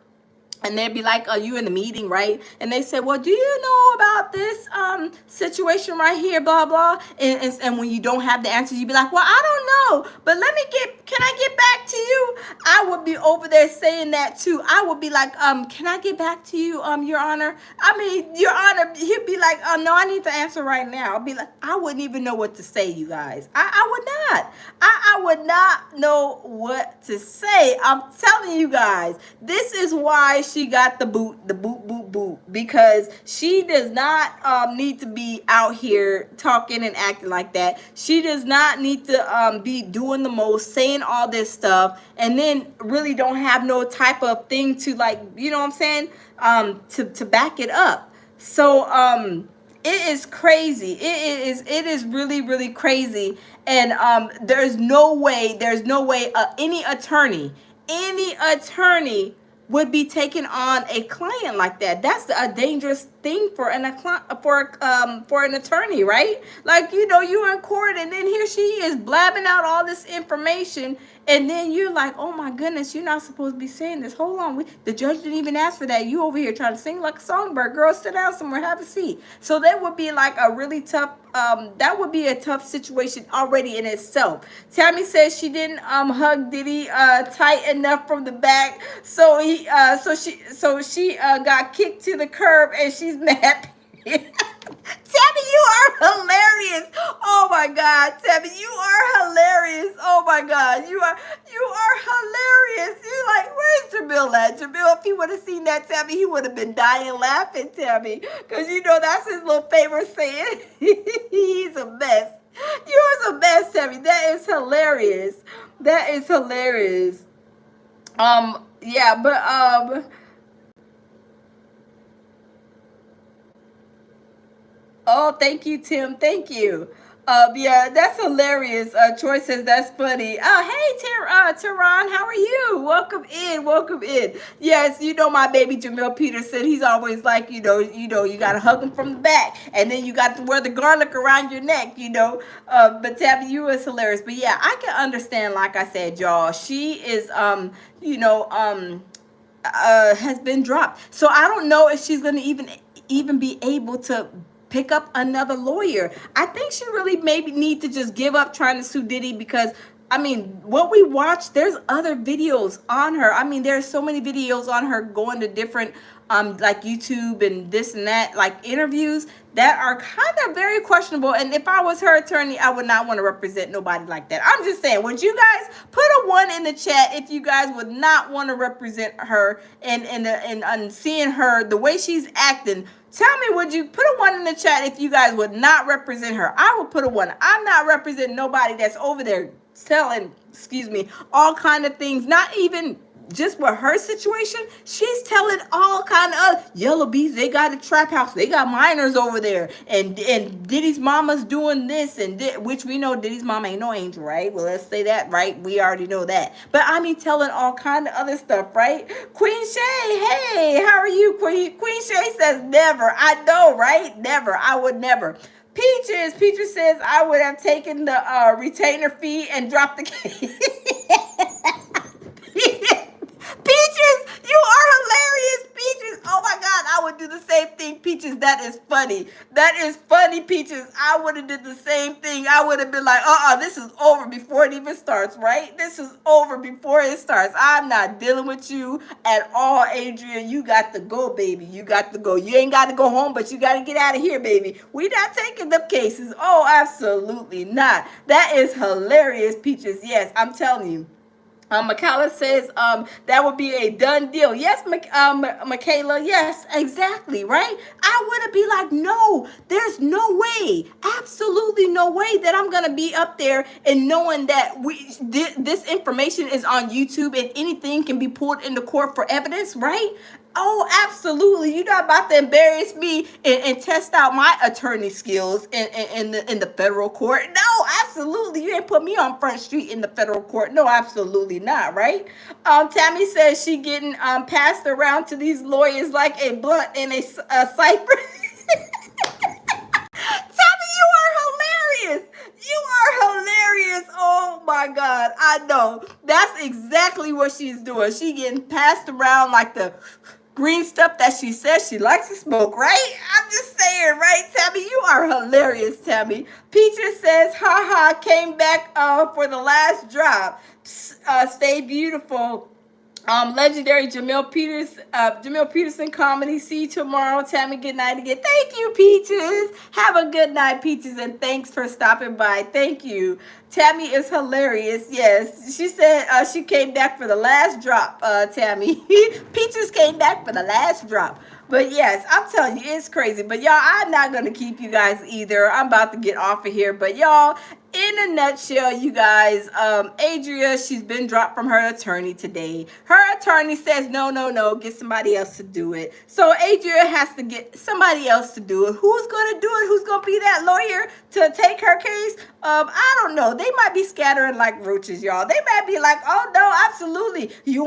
and they'd be like, are you in a meeting, right? And they say, well, do you know about this situation right here, blah, blah? And when you don't have the answers, you'd be like, well, I don't know, but can I get back to you? I would be over there saying that too. I would be like, can I get back to you, Your Honor? I mean, Your Honor, he'd be like, no, I need the answer right now. I'd be like, I wouldn't even know what to say, you guys. I would not. I would not know what to say. I'm telling you guys, this is why she got the boot, because she does not need to be out here talking and acting like that. She does not need to be doing the most, saying all this stuff, and then really don't have no type of thing to, like, you know what I'm saying, to back it up. So it is crazy. It is really, really crazy. And there's no way any attorney would be taking on a client like that. That's a dangerous thing for an attorney, right? Like, you know, you're in court and then here she is blabbing out all this information, And then you're like, oh my goodness, you're not supposed to be saying this. Hold on, the judge didn't even ask for that. You over here trying to sing like a songbird. Girl, sit down somewhere, have a seat. So that would be like a really tough, that would be a tough situation already in itself. Tammy says she didn't hug Diddy tight enough from the back, so she got kicked to the curb and she's mad. Tammy, you are hilarious. Oh my God, Tammy, you are hilarious. Oh my God, you are hilarious. You're like, where's Jamil at? Jamil, if he would have seen that, Tammy, he would have been dying laughing, Tammy, because you know that's his little favorite saying. He's a mess. You're a mess, Tammy. That is hilarious. That is hilarious. Yeah, but oh, thank you, Tim. Thank you. Yeah, that's hilarious. Troy says that's funny. Hey, Tehran, how are you? Welcome in. Welcome in. Yes, you know my baby Jamil Peterson. He's always like, you gotta hug him from the back, and then you got to wear the garlic around your neck. But Tabby, you was hilarious. But yeah, I can understand. Like I said, y'all, she is has been dropped. So I don't know if she's gonna even be able to pick up another lawyer. I think she really maybe need to just give up trying to sue Diddy, because I mean, what we watched, there's other videos on her. I mean, there's so many videos on her going to different like YouTube and this and that, like interviews that are kind of very questionable. And if I was her attorney, I would not want to represent nobody like that. I'm just saying, would you guys put a 1 in the chat if you guys would not want to represent her and seeing her the way she's acting? Tell me, would you put a 1 in the chat if you guys would not represent her? I would put a 1. I'm not representing nobody that's over there selling, all kind of things, not even just with her situation. She's telling all kind of Yellow Bees, they got a trap house, they got minors over there, and Diddy's mama's doing this, and which we know Diddy's mama ain't no angel, right? Well, let's say that, right? We already know that. But I mean, telling all kind of other stuff, right? Queen Shay, hey, how are you, Queen Shay says never. I know, right? Never. I would never. Peaches says I would have taken the retainer fee and dropped the case. Peaches, you are hilarious, Peaches. Oh my God, I would do the same thing, Peaches. That is funny. That is funny, Peaches. I would have did the same thing. I would have been like, this is over before it even starts, right? This is over before it starts. I'm not dealing with you at all, Adria. You got to go, baby. You got to go. You ain't got to go home, but you got to get out of here, baby. We not taking them cases. Oh, absolutely not. That is hilarious, Peaches. Yes, I'm telling you. Michaela says that would be a done deal. Yes, Michaela, yes, exactly, right? I would be like, no, there's no way, absolutely no way that I'm going to be up there and knowing that this information is on YouTube and anything can be pulled into court for evidence, right? Oh, absolutely. You're not about to embarrass me and test out my attorney skills in the federal court. No, absolutely. You ain't put me on Front Street in the federal court. No, absolutely not, right? Tammy says she getting passed around to these lawyers like a blunt in a cipher. Tammy, you are hilarious. You are hilarious. Oh my God. I know. That's exactly what she's doing. She getting passed around like the green stuff that she says she likes to smoke, right? I'm just saying, right, Tammy? You are hilarious, Tammy. Peaches says, haha, came back for the last drop. Stay beautiful. Legendary Jamil Peterson comedy. See you tomorrow. Tammy, good night again. Thank you, Peaches. Have a good night, Peaches, and thanks for stopping by. Thank you. Tammy is hilarious. Yes, she said she came back for the last drop. Tammy, Peaches came back for the last drop. But yes, I'm telling you, it's crazy. But y'all, I'm not gonna keep you guys either. I'm about to get off of here. But y'all, in a nutshell, you guys, Adria, she's been dropped from her attorney today. Her attorney says, no, get somebody else to do it. So Adria has to get somebody else to do it. Who's going to do it? Who's going to be that lawyer to take her case? I don't know. they might be scattering like roaches, y'all. They might be like, oh no, absolutely. You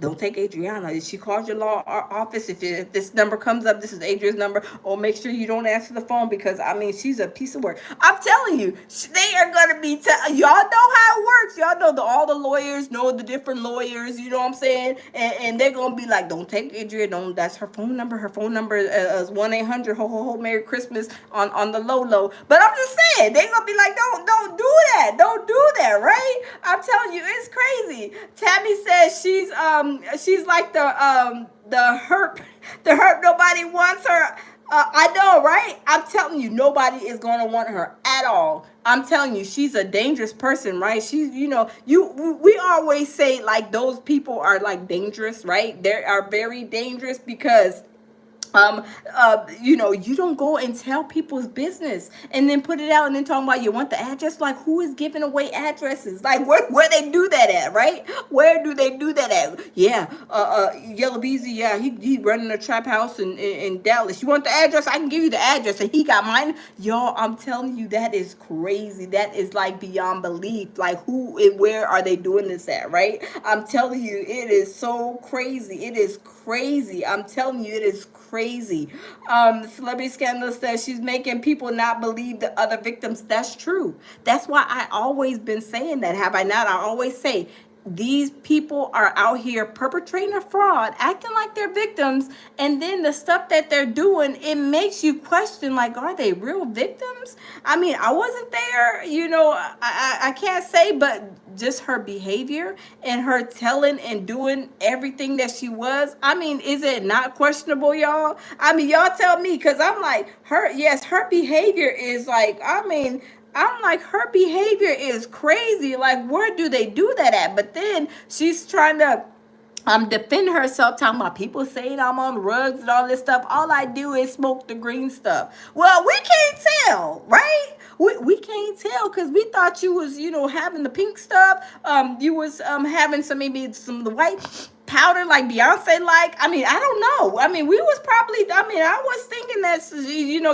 don't take Adriana. If she calls your law office, if this number comes up, this is Adria's number. Or make sure you don't answer the phone because I mean she's a piece of work. I'm telling you, they are gonna be. Y'all know how it works. Y'all know all the lawyers know the different lawyers. You know what I'm saying? And they're gonna be like, don't take Adria. Don't. That's her phone number. Her phone number is 1-800 ho ho ho Merry Christmas on the low. But I'm just saying they're gonna be like, don't do that. Don't do that, right? I'm telling you, it's crazy. Tammy says she's like the herp nobody wants her. I know, right? I'm telling you, nobody is going to want her at all. I'm telling you, she's a dangerous person, right? She's, we always say like those people are like dangerous, right? They are very dangerous because you don't go and tell people's business and then put it out and then talking about you want the address. Like, who is giving away addresses? Like, where they do that at, right? Where do they do that at? Yeah, Yellow Beezy, yeah, he running a trap house in Dallas. You want the address? I can give you the address, and he got mine. Y'all, I'm telling you, that is crazy. That is like beyond belief. Like, who and where are they doing this at, right? I'm telling you, it is so crazy. It is crazy. I'm telling you, it is crazy. Celebrity Scandal says she's making people not believe the other victims. That's true. That's why I always been saying that. Have I not? I always say these people are out here perpetrating a fraud, acting like they're victims, and then the stuff that they're doing, it makes you question, like, are they real victims? I mean, I wasn't there, I can't say, but just her behavior and her telling and doing everything that she was, I mean, is it not questionable, y'all? I mean, y'all tell me, because I'm like, her behavior is like, I'm like, her behavior is crazy. Like, where do they do that at? But then she's trying to defend herself, talking about people saying I'm on rugs and all this stuff. All I do is smoke the green stuff. Well, we can't tell, right? We can't tell because we thought you was, having the pink stuff. You was having maybe some of the white powder like Beyonce like. I mean, I don't know. I mean, we was probably, I was thinking that,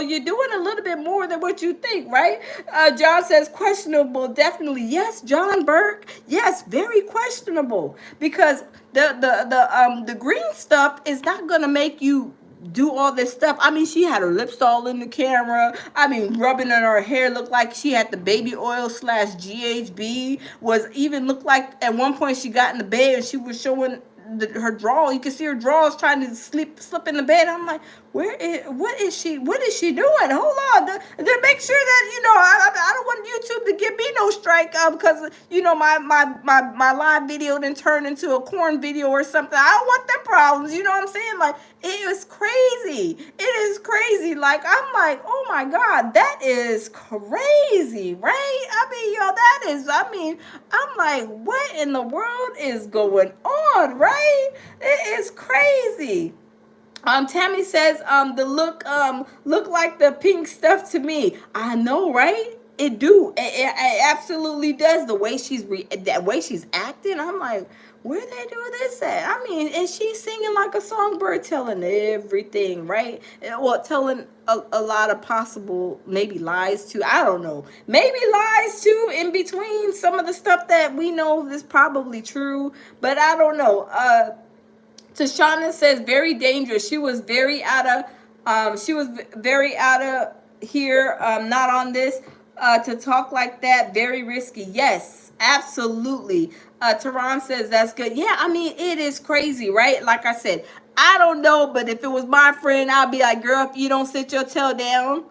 you're doing a little bit more than what you think, right? John says questionable, definitely. Yes, John Burke. Yes, very questionable because the green stuff is not gonna make you do all this stuff. I mean, she had her lips all in the camera. I mean, rubbing on her hair, looked like she had the baby oil / GHB. Was even looked like at one point she got in the bed and she was showing her draw. You can see her drawers trying to slip in the bed. I'm like, what is she doing? Hold on, to make sure that I don't want YouTube to give me no strike because my live video then turned into a corn video or something. I don't want them problems. You know what I'm saying? Like, it was crazy. It is crazy. Like, I'm like, oh my God, that is crazy, right? I mean, I'm like, what in the world is going on, right? It is crazy. Tammy says, the look like the pink stuff to me. I know, right? It do. It absolutely does. The way she's acting, I'm like, where they do this at? I mean, and she's singing like a songbird, telling everything, right? Well, telling a lot of possible maybe lies too. I don't know. Maybe lies too in between some of the stuff that we know is probably true, but I don't know. Tashana says very dangerous. She was very out of here, not on this. To talk like that, very risky. Yes, absolutely. Tehran says that's good. Yeah, I mean, it is crazy, right? Like I said, I don't know, but if it was my friend, I'd be like, girl, if you don't sit your tail down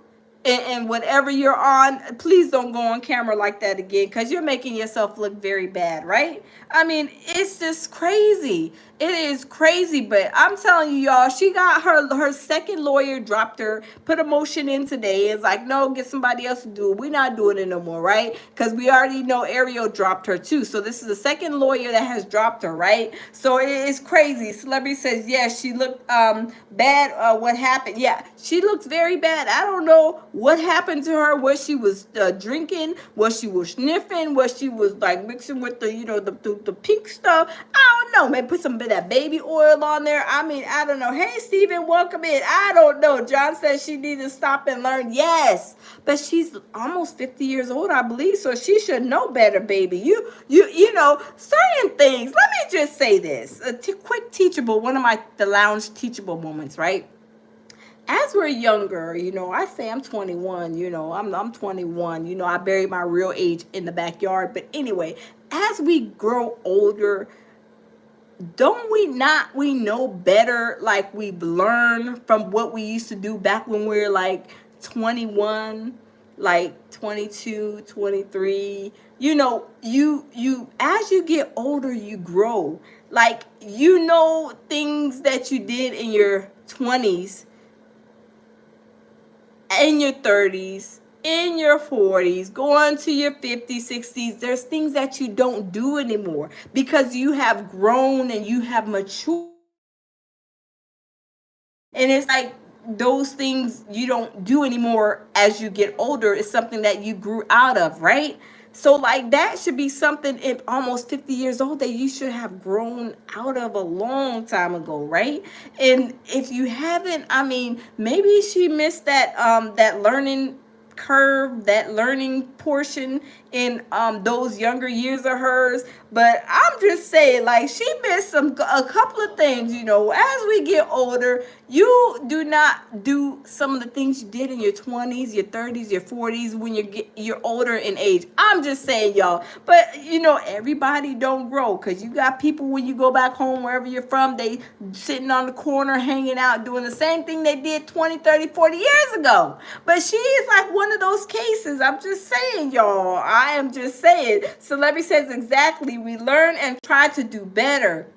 and whatever you're on, please don't go on camera like that again because you're making yourself look very bad, right? I mean, it's just crazy. It is crazy, but I'm telling you, y'all, she got her second lawyer dropped her, put a motion in today. It's like, no, get somebody else to do it. We're not doing it no more, right? Because we already know Ariel dropped her too. So this is the second lawyer that has dropped her, right? So it is crazy. Celebrity says, yes, she looked bad. What happened? Yeah, she looks very bad. I don't know what happened to her, what she was drinking, what she was sniffing, what she was like mixing with the, the pink stuff. I don't know, man. Put some of that baby oil on there. I mean, I don't know. Hey, Steven, welcome in. I don't know. John says she needs to stop and learn. Yes, but she's almost 50 years old, I believe, so she should know better, baby. You know, certain things. Let me just say this. A quick teachable, one of the lounge teachable moments, right? As we're younger, I say I'm 21, I'm 21, I buried my real age in the backyard. But anyway, as we grow older, don't we know better? Like, we've learned from what we used to do back when we were like 21, like 22, 23. You as you get older, you grow. Like, things that you did in your 20s, in your 30s, in your 40s, going to your 50s, 60s, there's things that you don't do anymore because you have grown and you have matured. And it's like those things you don't do anymore as you get older is something that you grew out of, right? So like that should be something at almost 50 years old that you should have grown out of a long time ago, right? And if you haven't, I mean, maybe she missed that learning curve, that learning portion in those younger years of hers. But I'm just saying, like, she missed a couple of things. As we get older, you do not do some of the things you did in your 20s, your 30s, your 40s when you're older in age. I'm just saying, y'all. But everybody don't grow, because you got people, when you go back home wherever you're from, they sitting on the corner hanging out doing the same thing they did 20, 30, 40 years ago. But she is like one of those cases. I'm just saying, y'all. I am just saying. Celebrity says exactly. We learn and try to do better,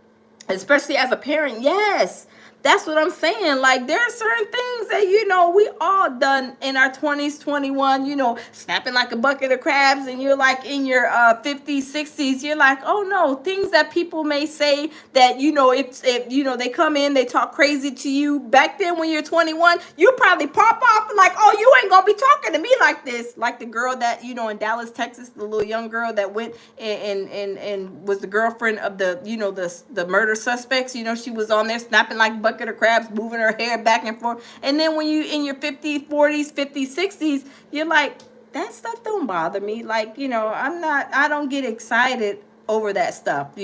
especially as a parent. Yes, that's what I'm saying. Like, there are certain things that we all done in our 20s, 21, snapping like a bucket of crabs, and you're like in your 50s, 60s, you're like, oh no, things that people may say that if they come in, they talk crazy to you. Back then when you're 21, you probably pop off like, oh, you ain't gonna be talking to me like this. Like the girl that in Dallas, Texas, the little young girl that went and was the girlfriend of the murder suspects. She was on there snapping like bucket of crabs, moving her hair back and forth. And then when you in your 50s, 40s, 50s, 60s, you're like, that stuff don't bother me. Like, I don't get excited over that stuff,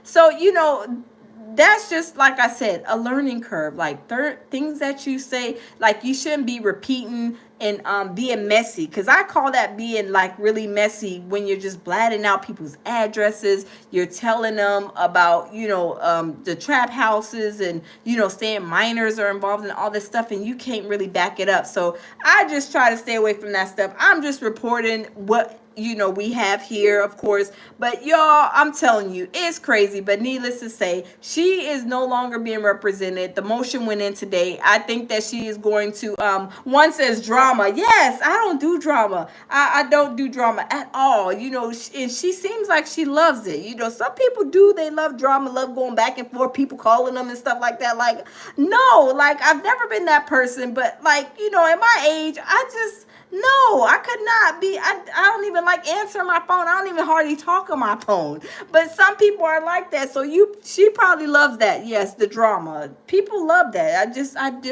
So, that's just, like I said, a learning curve. Like, things that you say, like, you shouldn't be repeating and being messy, because I call that being like really messy, when you're just blatting out people's addresses, you're telling them about the trap houses, and saying minors are involved in all this stuff, and you can't really back it up. So I just try to stay away from that stuff. I'm just reporting what we have here, of course. But y'all, I'm telling you, it's crazy. But needless to say, she is no longer being represented. The motion went in today. I think that she is going to, one says drama. Yes, I don't do drama. I don't do drama at all. And she seems like she loves it. Some people do. They love drama, love going back and forth, people calling them and stuff like that. Like, no, like, I've never been that person. But like, at my age, no, I could not be. I don't even like answering my phone. I don't even hardly talk on my phone. But some people are like that. So she probably loves that. Yes, the drama. People love that.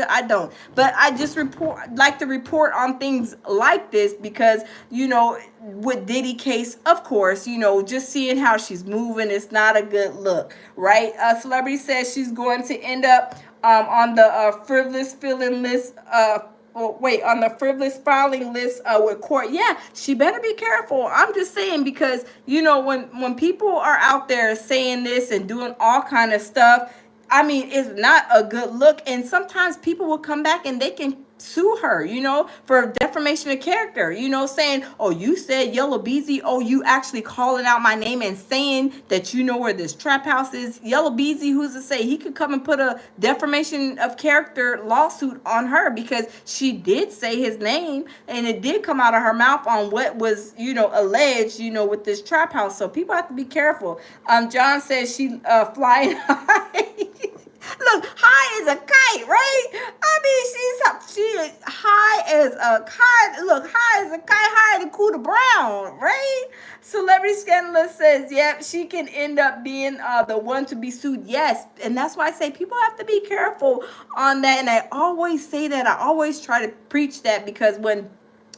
I don't. But I just like to report on things like this because, with Diddy case, of course, just seeing how she's moving, it's not a good look, right? Celebrity says she's going to end up on the frivolous filing list, on the frivolous filing list with court. Yeah, she better be careful. I'm just saying, because when people are out there saying this and doing all kind of stuff, I mean, it's not a good look. And sometimes people will come back and they can sue her, for defamation of character, saying, oh, you said Yellow Beezy. Oh, you actually calling out my name and saying that where this trap house is. Yellow Beezy, who's to say? He could come and put a defamation of character lawsuit on her because she did say his name and it did come out of her mouth on what was, alleged, with this trap house. So people have to be careful. John says she flying high. Look, high as a kite, right? I mean, she is high as a kite. Look, high as a kite, higher than Cooter Brown, right? Celebrity Scandalous says, yep, she can end up being the one to be sued. Yes, and that's why I say people have to be careful on that. And I always say that. I always try to preach that, because when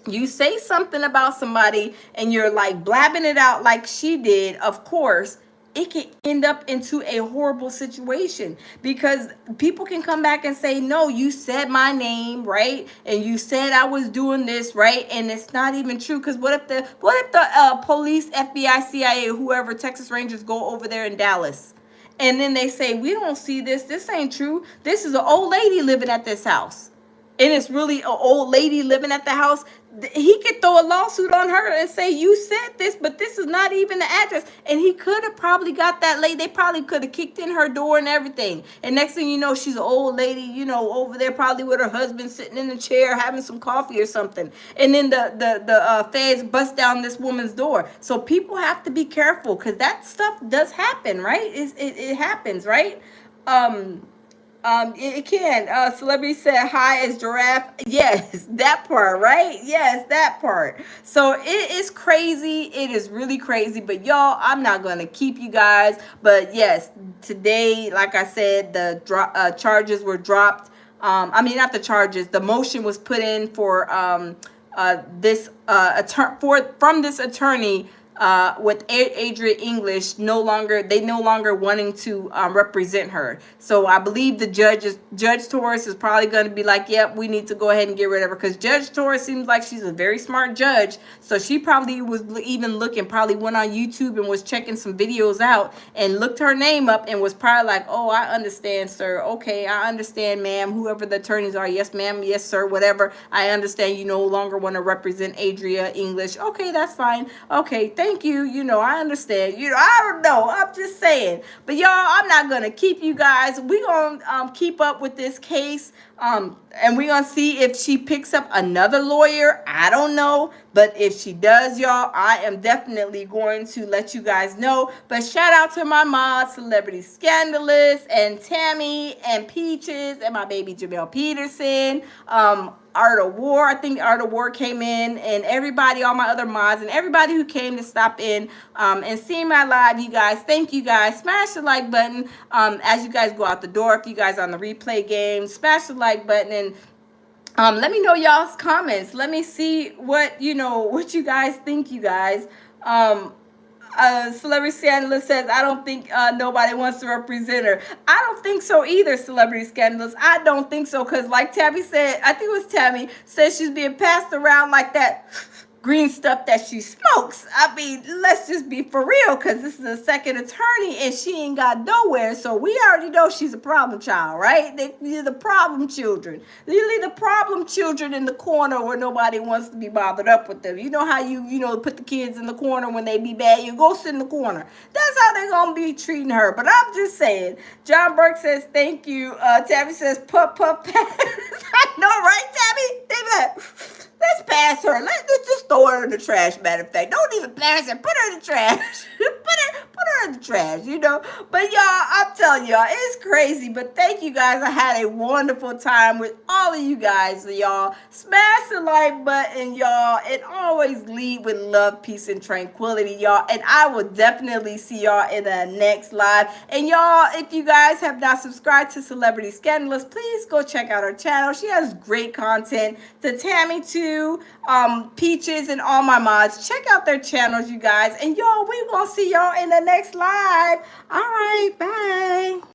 you say something about somebody and you're like blabbing it out like she did, of course, it can end up into a horrible situation, because people can come back and say, no, you said my name, right? And you said I was doing this, right? And it's not even true. Because what if the police, FBI, CIA, whoever, Texas Rangers go over there in Dallas, and then they say, we don't see this ain't true, this is an old lady living at this house, and it's really an old lady living at the house, he could throw a lawsuit on her and say, you said this, but this is not even the address. And he could have probably got that lady. They probably could have kicked in her door and everything. And next thing you know, she's an old lady, over there probably with her husband sitting in a chair having some coffee or something. And then the feds bust down this woman's door. So people have to be careful, because that stuff does happen, right? It happens, right? It can. Celebrity said high as giraffe. Yes, that part, right? Yes, that part. So it is crazy. It is really crazy. But y'all, I'm not gonna keep you guys. But yes, today, like I said, the charges were dropped. I mean, not the charges. The motion was put in for this from this attorney. With Adria English no longer wanting to represent her. So I believe the Judge Torres is probably going to be like, yep, we need to go ahead and get rid of her, because Judge Torres seems like she's a very smart judge. So she probably was even probably went on YouTube and was checking some videos out and looked her name up and was probably like, oh, I understand, sir. Okay, I understand, ma'am. Whoever the attorneys are, yes, ma'am, yes, sir, whatever. I understand you no longer want to represent Adria English. Okay, that's fine. Okay, thank you. I understand. I don't know. I'm just saying. But y'all, I'm not gonna keep you guys. We're gonna keep up with this case. And we're gonna see if she picks up another lawyer. I don't know. But if she does, y'all, I am definitely going to let you guys know. But shout out to my mom, Celebrity Scandalous, and Tammy, and Peaches, and my baby Jamel Peterson. Art of War. I think Art of War came in, and everybody, all my other mods, and everybody who came to stop in and see my live, you guys. Thank you guys. Smash the like button as you guys go out the door. If you guys are on the replay game, smash the like button, and let me know y'all's comments. Let me see what you guys think, you guys. Celebrity Scandalous says, I don't think nobody wants to represent her. I don't think so either, Celebrity Scandalous. I don't think so, because like Tammy said, I think it was Tammy, said she's being passed around like that green stuff that she smokes. I mean, let's just be for real, because this is a second attorney and she ain't got nowhere. So we already know she's a problem child, right? They're the problem children. They leave the problem children in the corner where nobody wants to be bothered up with them. You know how you put the kids in the corner when they be bad? You go sit in the corner. That's how they're going to be treating her. But I'm just saying. John Burke says, thank you. Tabby says, puff, puff, pass. I know, right, Tabby? They be like, let's pass her. Let's just throw her in the trash, matter of fact. Don't even pass her. Put her in the trash. put her in the trash, But y'all, I'm telling y'all, it's crazy. But thank you guys. I had a wonderful time with all of you guys, y'all. Smash the like button, y'all. And always lead with love, peace, and tranquility, y'all. And I will definitely see y'all in the next live. And y'all, if you guys have not subscribed to Celebrity Scandalous, please go check out her channel. She has great content. To Tammy too, Peaches, and all my mods. Check out their channels, you guys. And y'all, we're gonna see y'all in the next live. All right, bye.